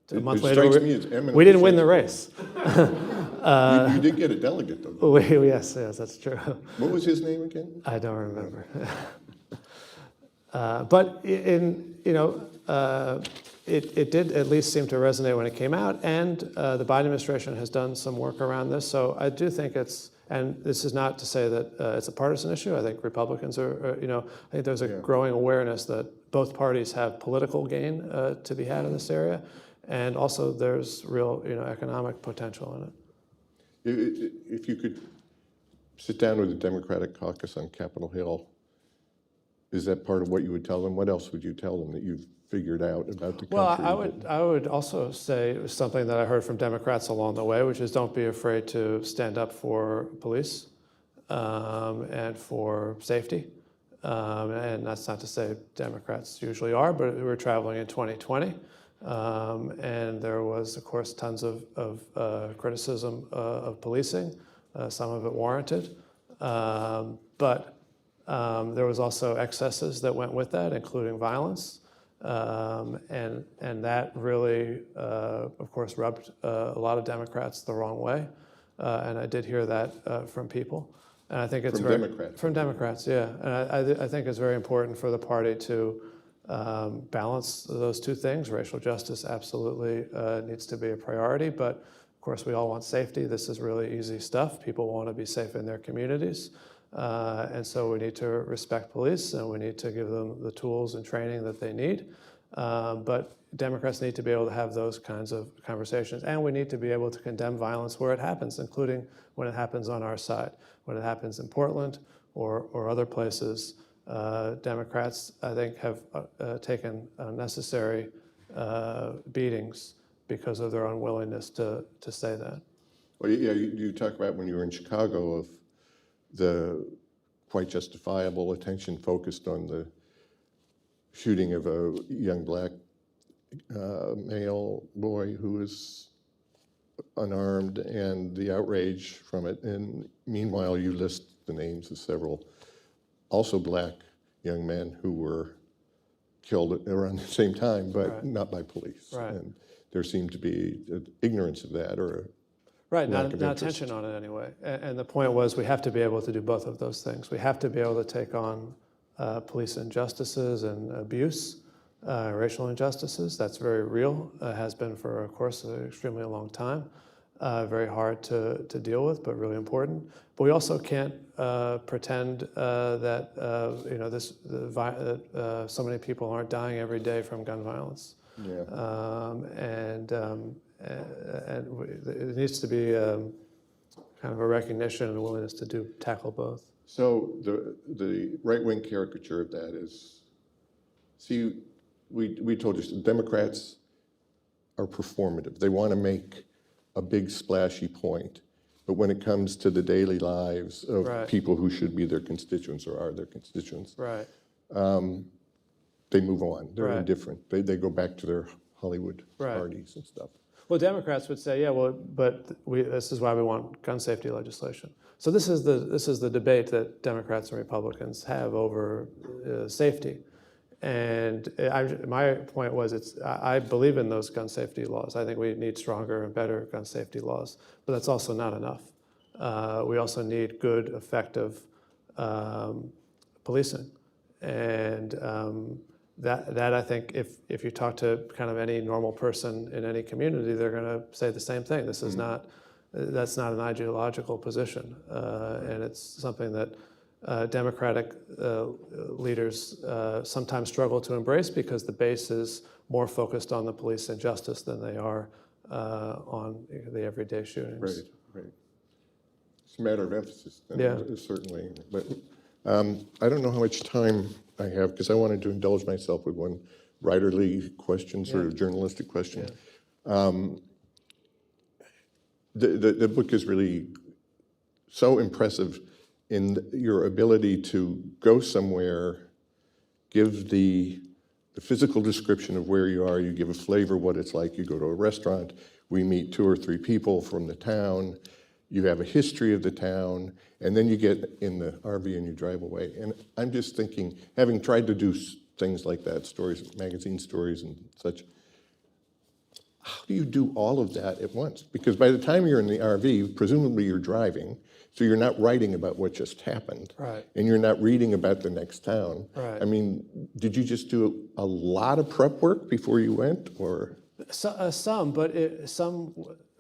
a month It later, strikes me as eminently we didn't win the race. You did get a delegate, though. Yes, that's true. What was his name again? I don't remember. But it did at least seem to resonate when it came out, and the Biden administration has done some work around this. So I do think and this is not to say that it's a partisan issue. I think Republicans I think there's a growing awareness that both parties have political gain to be had in this area, and also there's real economic potential in it. If you could sit down with the Democratic caucus on Capitol Hill, is that part of what you would tell them? What else would you tell them that you've figured out about the country? Well, I would also say something that I heard from Democrats along the way, which is don't be afraid to stand up for police and for safety. And that's not to say Democrats usually are, but we were traveling in 2020. And there was, of course, tons of criticism of policing, some of it warranted. But there was also excesses that went with that, including violence. And that really, of course, rubbed a lot of Democrats the wrong way. And I did hear that from people. And I think it's from Democrats, yeah. And I think it's very important for the party to balance those two things. Racial justice absolutely needs to be a priority, but of course we all want safety. This is really easy stuff. People want to be safe in their communities. And so we need to respect police, and we need to give them the tools and training that they need. But Democrats need to be able to have those kinds of conversations, and we need to be able to condemn violence where it happens, including when it happens on our side. When it happens in Portland or other places, Democrats, I think, have taken necessary beatings because of their unwillingness to say that. Well, yeah, you talk about when you were in Chicago of the quite justifiable attention focused on the shooting of a young black male boy who was unarmed and the outrage from it. And meanwhile, you list the names of several also black young men who were killed around the same time, but not by police. Right. And there seemed to be ignorance of that or not attention on it anyway. And the point was we have to be able to do both of those things. We have to be able to take on police injustices and abuse, racial injustices. That's very real, has been for, of course, an extremely long time. very hard to deal with, but really important. But we also can't pretend that so many people aren't dying every day from gun violence. Yeah. And it needs to be kind of a recognition and a willingness to tackle both. So the right-wing caricature of that is, see, we told you, Democrats are performative. They want to make a big splashy point, but when it comes to the daily lives of Right. people who should be their constituents or are their constituents, Right. they move on. They're Right. indifferent. They go back to their Hollywood Right. parties and stuff. Well, Democrats would say, yeah, well, but this is why we want gun safety legislation. So this is the debate that Democrats and Republicans have over safety. And my point was, I believe in those gun safety laws. I think we need stronger and better gun safety laws, but that's also not enough. We also need good, effective policing. And that I think if you talk to kind of any normal person in any community, they're going to say the same thing. This is that's not an ideological position, and it's something that Democratic leaders sometimes struggle to embrace because the base is more focused on the police and justice than they are on the everyday shootings. Right. It's a matter of emphasis, Yeah. certainly. But I don't know how much time I have because I wanted to indulge myself with one writerly question, sort of journalistic question. Yeah. The book is really so impressive in your ability to go somewhere, give the physical description of where you are, you give a flavor of what it's like, you go to a restaurant, we meet 2 or 3 people from the town, you have a history of the town, and then you get in the RV and you drive away. And I'm just thinking, having tried to do things like that, stories, magazine stories and such, how do you do all of that at once? Because by the time you're in the RV, presumably you're driving, so you're not writing about what just happened. Right. And you're not reading about the next town. Right. I mean, did you just do a lot of prep work before you went, or? Some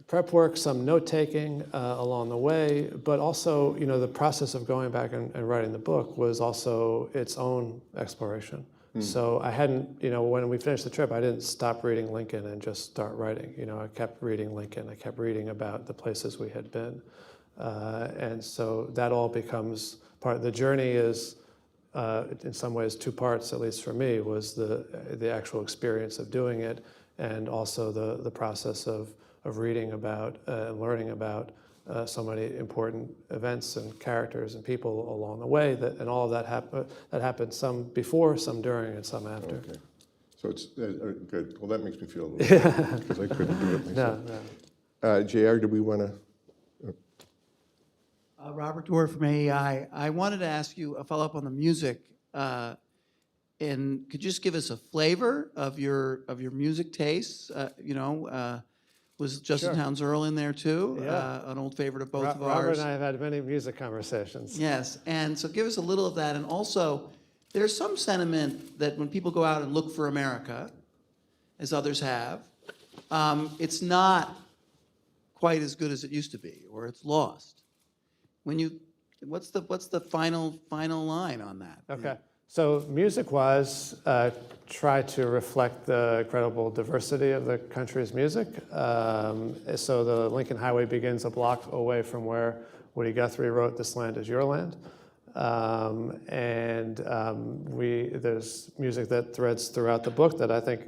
prep work, some note-taking along the way, but also, the process of going back and writing the book was also its own exploration. So I hadn't, when we finished the trip, I didn't stop reading Lincoln and just start writing. I kept reading Lincoln. I kept reading about the places we had been. And so that all becomes part of the journey is, in some ways, 2 parts, at least for me, was the actual experience of doing it and also the process of reading about and learning about so many important events and characters and people along the way, and all of that happened, some before, some during, and some after. Okay. So it's good. Well, that makes me feel a little better because I couldn't do it myself. No. JR, do we want to? Robert Dorr from AEI. I wanted to ask you a follow-up on the music. And could you just give us a flavor of your music tastes? Was Justin Sure. Townes Earl in there too? Yeah. An old favorite of both of Robert ours. and I have had many music conversations. Yes, and so give us a little of that. And also, there's some sentiment that when people go out and look for America, as others have, it's not quite as good as it used to be, or it's lost. What's the final line on that? Okay. So music-wise, try to reflect the incredible diversity of the country's music. So the Lincoln Highway begins a block away from where Woody Guthrie wrote "This Land Is Your Land." There's music that threads throughout the book that I think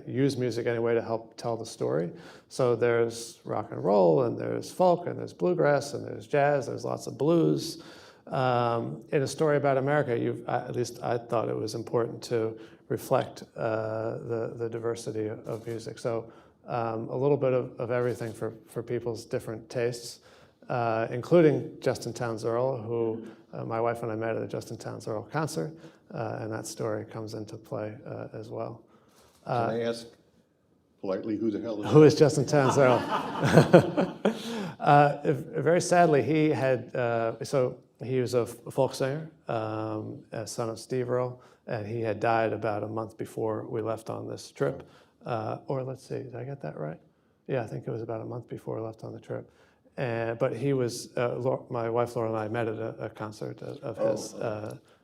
use music anyway to help tell the story. So there's rock and roll, and there's folk, and there's bluegrass, and there's jazz, there's lots of blues. In a story about America, at least I thought it was important to reflect the diversity of music. So a little bit of everything for people's different tastes, including Justin Townes Earl, who my wife and I met at a Justin Townes Earl concert, and that story comes into play as well. Can I ask politely who the hell is Who is Justin Townes Earl? Very sadly, he was a folk singer, a son of Steve Earl, and he had died about a month before we left on this trip. Or let's see, did I get that right? Yeah, I think it was about a month before I left on the trip. But he was, my wife Laura and I met at a concert of his.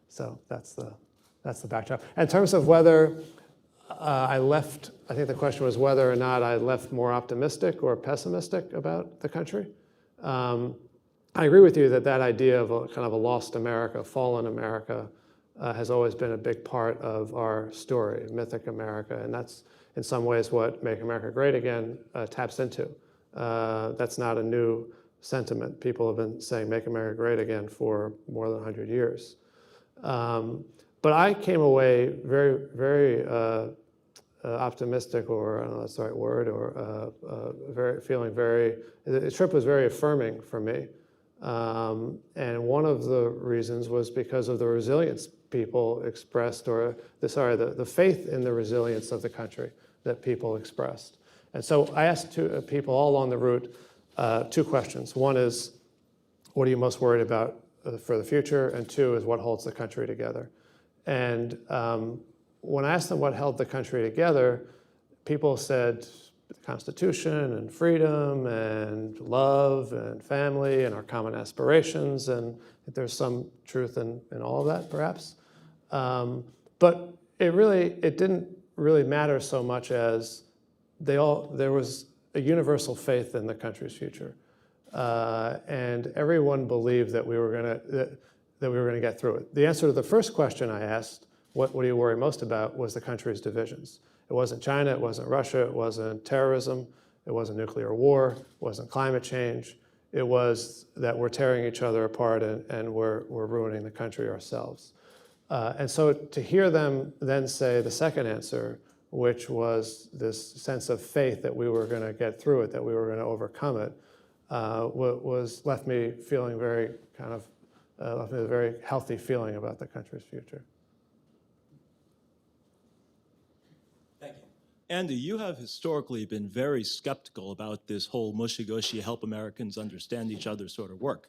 So that's the backdrop. In terms of whether I left, I think the question was whether or not I left more optimistic or pessimistic about the country. I agree with you that that idea of a kind of a lost America, fallen America, has always been a big part of our story, mythic America, and that's in some ways what Make America Great Again taps into. That's not a new sentiment. People have been saying Make America Great Again for more than 100 years. But I came away very, very optimistic, or I don't know if that's the right word, or feeling very, the trip was very affirming for me. And one of the reasons was because of the resilience people expressed, or the faith in the resilience of the country that people expressed. And so I asked people all along the route 2 questions. One is, what are you most worried about for the future? And 2 is, what holds the country together? And when I asked them what held the country together, people said the Constitution and freedom and love and family and our common aspirations, and there's some truth in all of that, perhaps. But it didn't really matter so much as there was a universal faith in the country's future, and everyone believed that we were going to get through it. The answer to the first question I asked, what do you worry most about, was the country's divisions. It wasn't China, it wasn't Russia, it wasn't terrorism, it wasn't nuclear war, it wasn't climate change. It was that we're tearing each other apart and we're ruining the country ourselves. And so to hear them then say the second answer, which was this sense of faith that we were going to get through it, that we were going to overcome it, left me feeling very left me with a very healthy feeling about the country's future. Thank you. Andy, you have historically been very skeptical about this whole mushy-gushy, help Americans understand each other sort of work.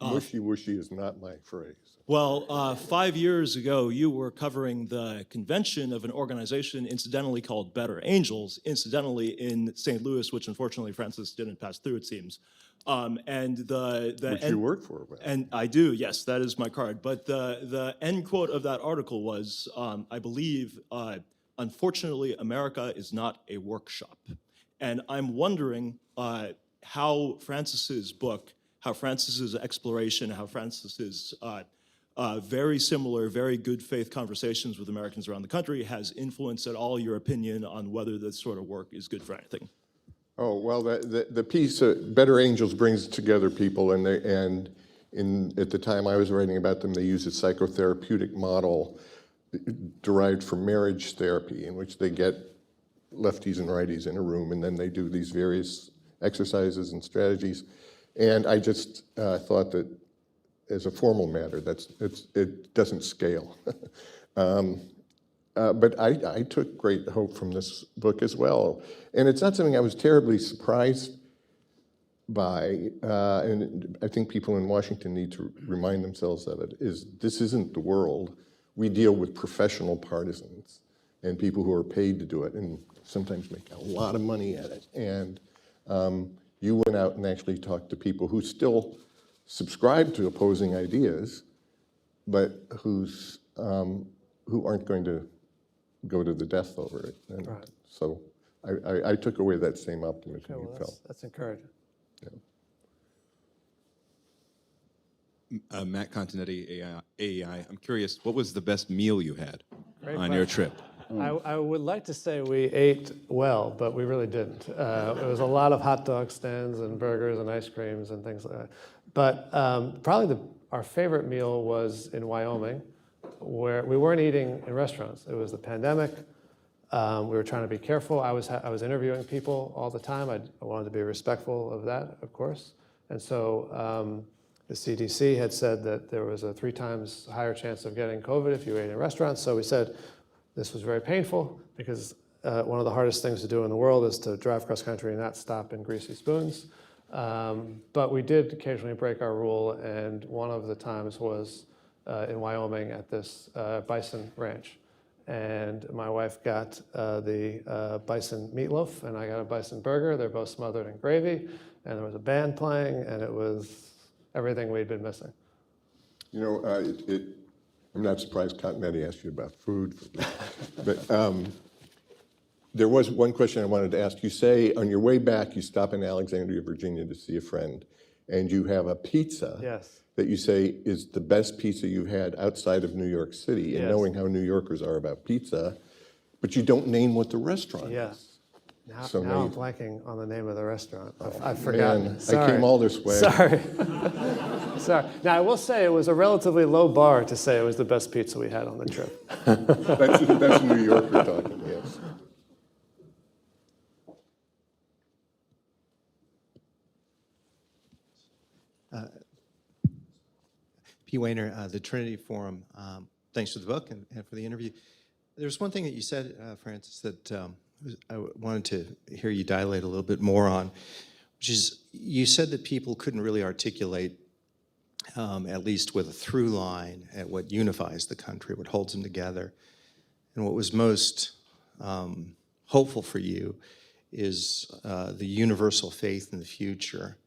Mushy-wushy is not my phrase. Well, 5 years ago, you were covering the convention of an organization incidentally called Better Angels, incidentally in St. Louis, which unfortunately Francis didn't pass through, it seems. Which you work for. Right? And I do, yes, that is my card. But the end quote of that article was, I believe, unfortunately, America is not a workshop. And I'm wondering how Francis's book, how Francis's exploration, how Francis's very similar, very good faith conversations with Americans around the country has influenced at all your opinion on whether this sort of work is good for anything. Oh, well, the piece, Better Angels, brings together people, and at the time I was writing about them, they use a psychotherapeutic model derived from marriage therapy, in which they get lefties and righties in a room, and then they do these various exercises and strategies. And I just thought that as a formal matter, it doesn't scale. But I took great hope from this book as well. And it's not something I was terribly surprised by, and I think people in Washington need to remind themselves of it, is this isn't the world. We deal with professional partisans and people who are paid to do it and sometimes make a lot of money at it. And you went out and actually talked to people who still subscribe to opposing ideas, but who aren't going to go to the death over it. And right. So I took away that same optimism you felt. That's encouraging. Yeah. Matt Continetti, AEI. I'm curious, what was the best meal you had Great on your question. trip? I would like to say we ate well, but we really didn't. It was a lot of hot dog stands and burgers and ice creams and things like that. But probably our favorite meal was in Wyoming, where we weren't eating in restaurants. It was the pandemic. We were trying to be careful. I was interviewing people all the time. I wanted to be respectful of that, of course. And so the CDC had said that there was a 3 times higher chance of getting COVID if you ate in restaurants. So we said this was very painful because one of the hardest things to do in the world is to drive cross country and not stop in greasy spoons. But we did occasionally break our rule, and one of the times was in Wyoming at this bison ranch. And my wife got the bison meatloaf, and I got a bison burger. They're both smothered in gravy, and there was a band playing, and it was everything we'd been missing. You know, I'm not surprised Continetti asked you about food, but there was one question I wanted to ask. You say on your way back, you stop in Alexandria, Virginia to see a friend, and you have a pizza Yes. that you say is the best pizza you've had outside of New York City, and Yes. knowing how New Yorkers are about pizza, but you don't name what the restaurant Yeah. is. Now, So now I'm maybe- blanking on the name of the restaurant. I've Man, forgotten. I Sorry. came all this way. Sorry. Sorry. Now, I will say it was a relatively low bar to say it was the best pizza we had on the trip. That's a New Yorker talking, yes. P. Wayner, the Trinity Forum. Thanks for the book and for the interview. There's one thing that you said, Francis, that I wanted to hear you dilate a little bit more on, which is you said that people couldn't really articulate, at least with a through line, at what unifies the country, what holds them together. And what was most hopeful for you is the universal faith in the future.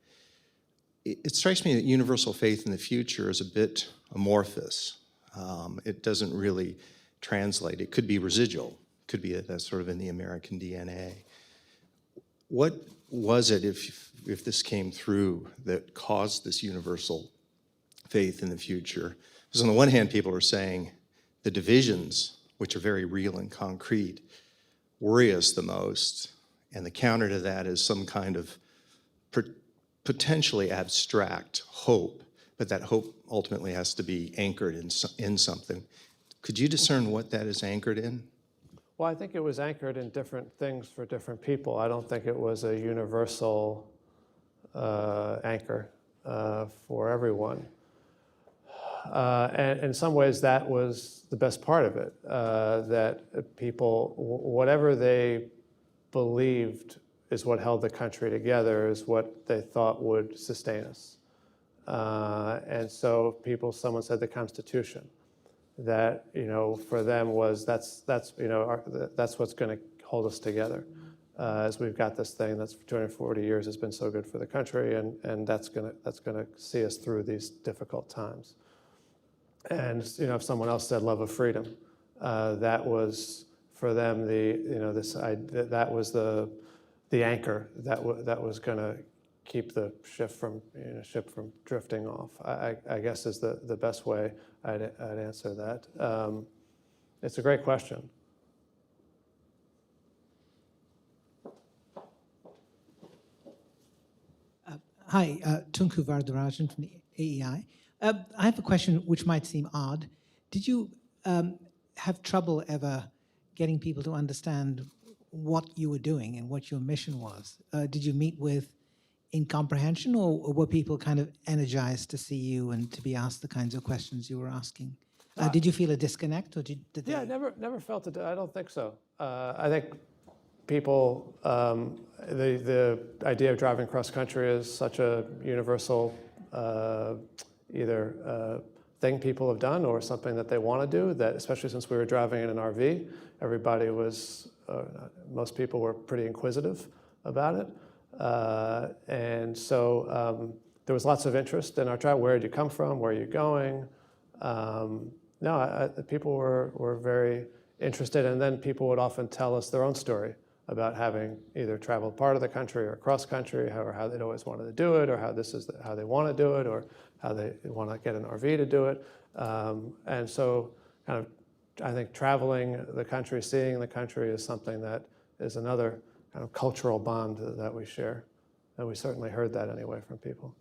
It strikes me that universal faith in the future is a bit amorphous. It doesn't really translate. It could be residual. It could be that's sort of in the American DNA. What was it, if this came through, that caused this universal faith in the future? Because on the one hand, people are saying the divisions, which are very real and concrete, worry us the most. And the counter to that is some kind of potentially abstract hope, but that hope ultimately has to be anchored in something. Could you discern what that is anchored in? Well, I think it was anchored in different things for different people. I don't think it was a universal anchor for everyone. And in some ways, that was the best part of it, that people, whatever they believed is what held the country together, is what they thought would sustain us. And so someone said the Constitution, that, for them was, that's what's going to hold us together. As we've got this thing that's for 240 years has been so good for the country, and that's going to see us through these difficult times. And if someone else said love of freedom, that was for them that was the anchor that was going to keep the ship from drifting off. I guess is the best way I'd answer that. It's a great question. Hi, Tunku Vardarajan from the AEI. I have a question which might seem odd. Did you have trouble ever getting people to understand what you were doing and what your mission was? Did you meet with incomprehension, or were people kind of energized to see you and to be asked the kinds of questions you were asking? Did you feel a disconnect, or did they? Yeah, never felt it. I don't think so. I think people, the idea of driving cross country is such a universal either thing people have done or something that they want to do, that especially since we were driving in an RV, everybody was, most people were pretty inquisitive about it. And so there was lots of interest in our trial. Where did you come from? Where are you going? People were very interested, and then people would often tell us their own story about having either traveled part of the country or cross country, or how they'd always wanted to do it, or how this is how they want to do it, or how they want to get an RV to do it. And so kind of, I think traveling the country, seeing the country is something that is another kind of cultural bond that we share. And we certainly heard that anyway from people.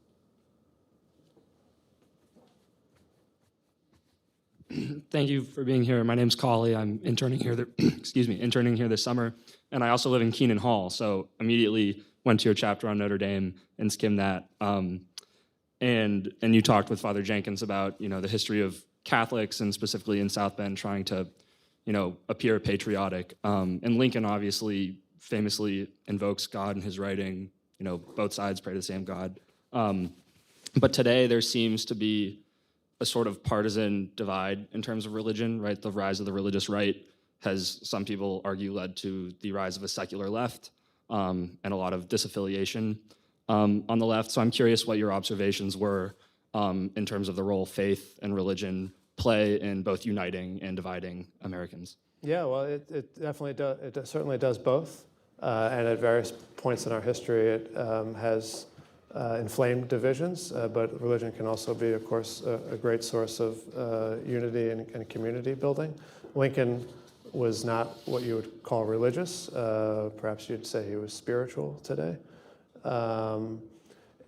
Thank you for being here. My name's Kali. I'm interning here. Interning here this summer, and I also live in Keenan Hall. So immediately went to your chapter on Notre Dame and skimmed that. And you talked with Father Jenkins about the history of Catholics, and specifically in South Bend, trying to appear patriotic. And Lincoln obviously famously invokes God in his writing. Both sides pray to the same God. But today there seems to be a sort of partisan divide in terms of religion, right? The rise of the religious right. has, some people argue, led to the rise of a secular left and a lot of disaffiliation on the left. So I'm curious what your observations were in terms of the role faith and religion play in both uniting and dividing Americans. Yeah, well, it definitely does. It certainly does both. And at various points in our history, it has inflamed divisions. But religion can also be, of course, a great source of unity and community building. Lincoln was not what you would call religious. Perhaps you'd say he was spiritual today. But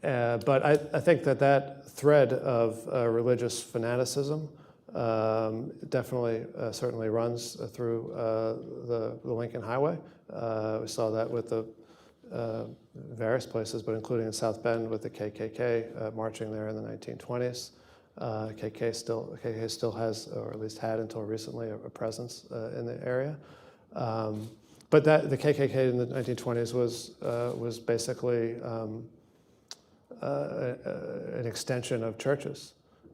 I think that thread of religious fanaticism definitely, certainly runs through the Lincoln Highway. We saw that with the various places, but including in South Bend with the KKK marching there in the 1920s. KKK still has, or at least had until recently, a presence in the area. But the KKK in the 1920s was basically an extension of churches.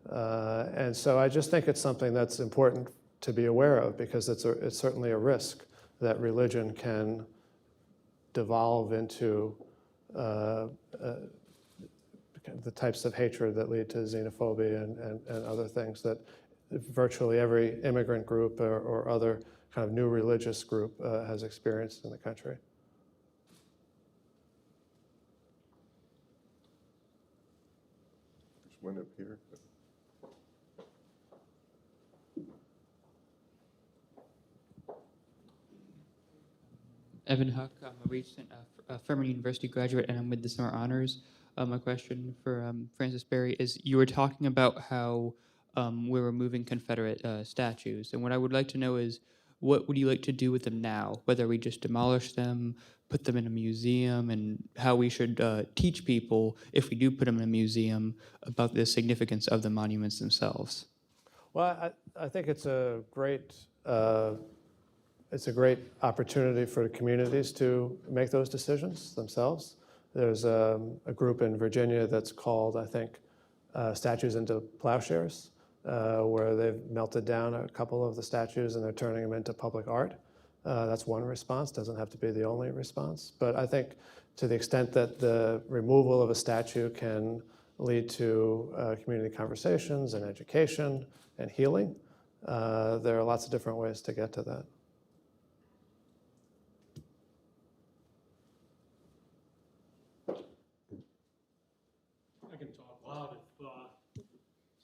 And so I just think it's something that's important to be aware of, because it's certainly a risk that religion can devolve into the types of hatred that lead to xenophobia and other things that virtually every immigrant group or other kind of new religious group has experienced in the country. There's one up here. Evan Huck, I'm a recent Furman University graduate, and I'm with the Summer Honors. My question for Francis Berry is, you were talking about how we're removing Confederate statues, and what I would like to know is, what would you like to do with them now? Whether we just demolish them, put them in a museum, and how we should teach people, if we do put them in a museum, about the significance of the monuments themselves. Well, I think it's a great opportunity for communities to make those decisions themselves. There's a group in Virginia that's called, I think, Statues into Plowshares, where they've melted down a couple of the statues and they're turning them into public art. That's one response, doesn't have to be the only response. But I think to the extent that the removal of a statue can lead to community conversations and education and healing, there are lots of different ways to get to that. I can talk loud if,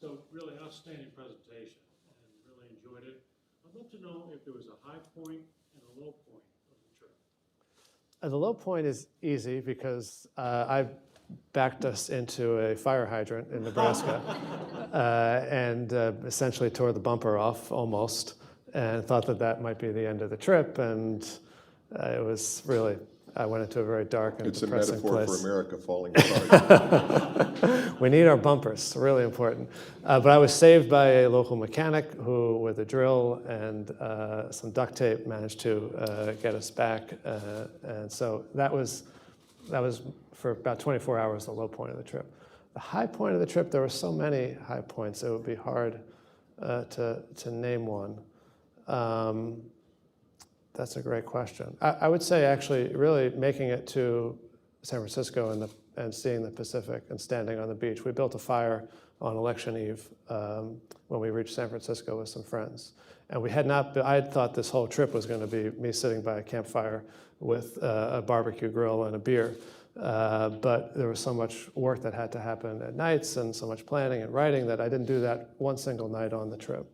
so really outstanding presentation and really enjoyed it. I'd love to know if there was a high point and a low point of the trip. The low point is easy because I backed us into a fire hydrant in Nebraska and essentially tore the bumper off almost, and thought that might be the end of the trip. And it was really, I went into a very dark and depressing place. It's a metaphor for America falling apart. We need our bumpers, really important. But I was saved by a local mechanic who, with a drill and some duct tape, managed to get us back. And so that was for about 24 hours the low point of the trip. The high point of the trip, there were so many high points, it would be hard to name one. That's a great question. I would say, actually, really making it to San Francisco and seeing the Pacific and standing on the beach. We built a fire on election eve when we reached San Francisco with some friends. And we had not, I had thought this whole trip was going to be me sitting by a campfire with a barbecue grill and a beer. But there was so much work that had to happen at nights and so much planning and writing that I didn't do that one single night on the trip.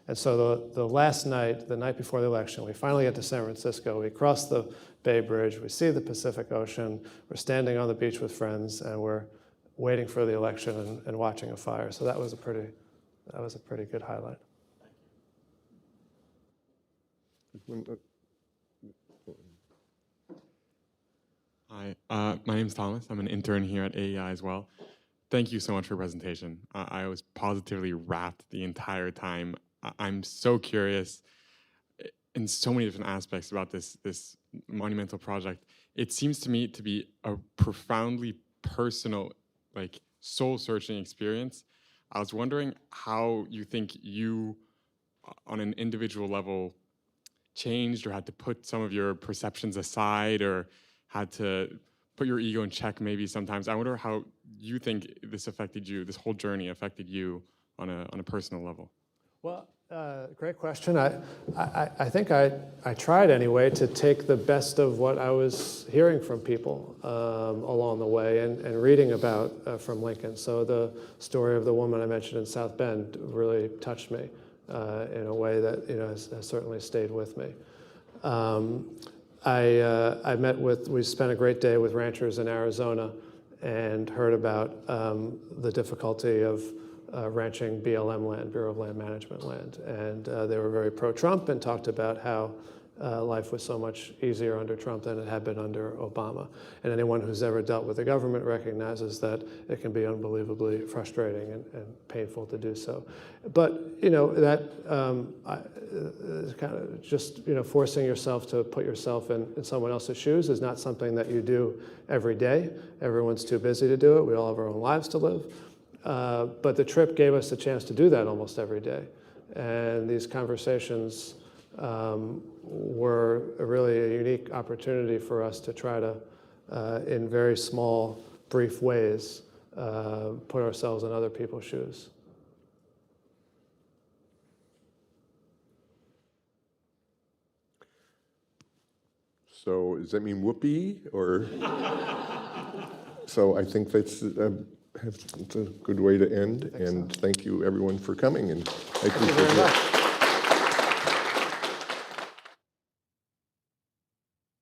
And so the last night, the night before the election, we finally get to San Francisco. We cross the Bay Bridge. We see the Pacific Ocean. We're standing on the beach with friends, and we're waiting for the election and watching a fire. So that was a pretty good highlight. Hi, my name's Thomas. I'm an intern here at AEI as well. Thank you so much for your presentation. I was positively rapt the entire time. I'm so curious in so many different aspects about this monumental project. It seems to me to be a profoundly personal, like soul-searching experience. I was wondering how you think you, on an individual level, changed or had to put some of your perceptions aside or had to put your ego in check maybe sometimes. I wonder how you think this affected you, this whole journey affected you on a personal level. Well, great question. I think I tried anyway to take the best of what I was hearing from people along the way and reading about from Lincoln. So the story of the woman I mentioned in South Bend really touched me in a way that has certainly stayed with me. We spent a great day with ranchers in Arizona and heard about the difficulty of ranching BLM land, Bureau of Land Management land. And they were very pro-Trump and talked about how life was so much easier under Trump than it had been under Obama. And anyone who's ever dealt with the government recognizes that it can be unbelievably frustrating and painful to do so. But that is kind of just forcing yourself to put yourself in someone else's shoes is not something that you do every day. Everyone's too busy to do it. We all have our own lives to live. But the trip gave us a chance to do that almost every day. And these conversations were really a unique opportunity for us to try to, in very small, brief ways, put ourselves in other people's shoes. So does that mean whoopee, or? So I think that's a good way to end, and thank you everyone for coming. And Thank you very much.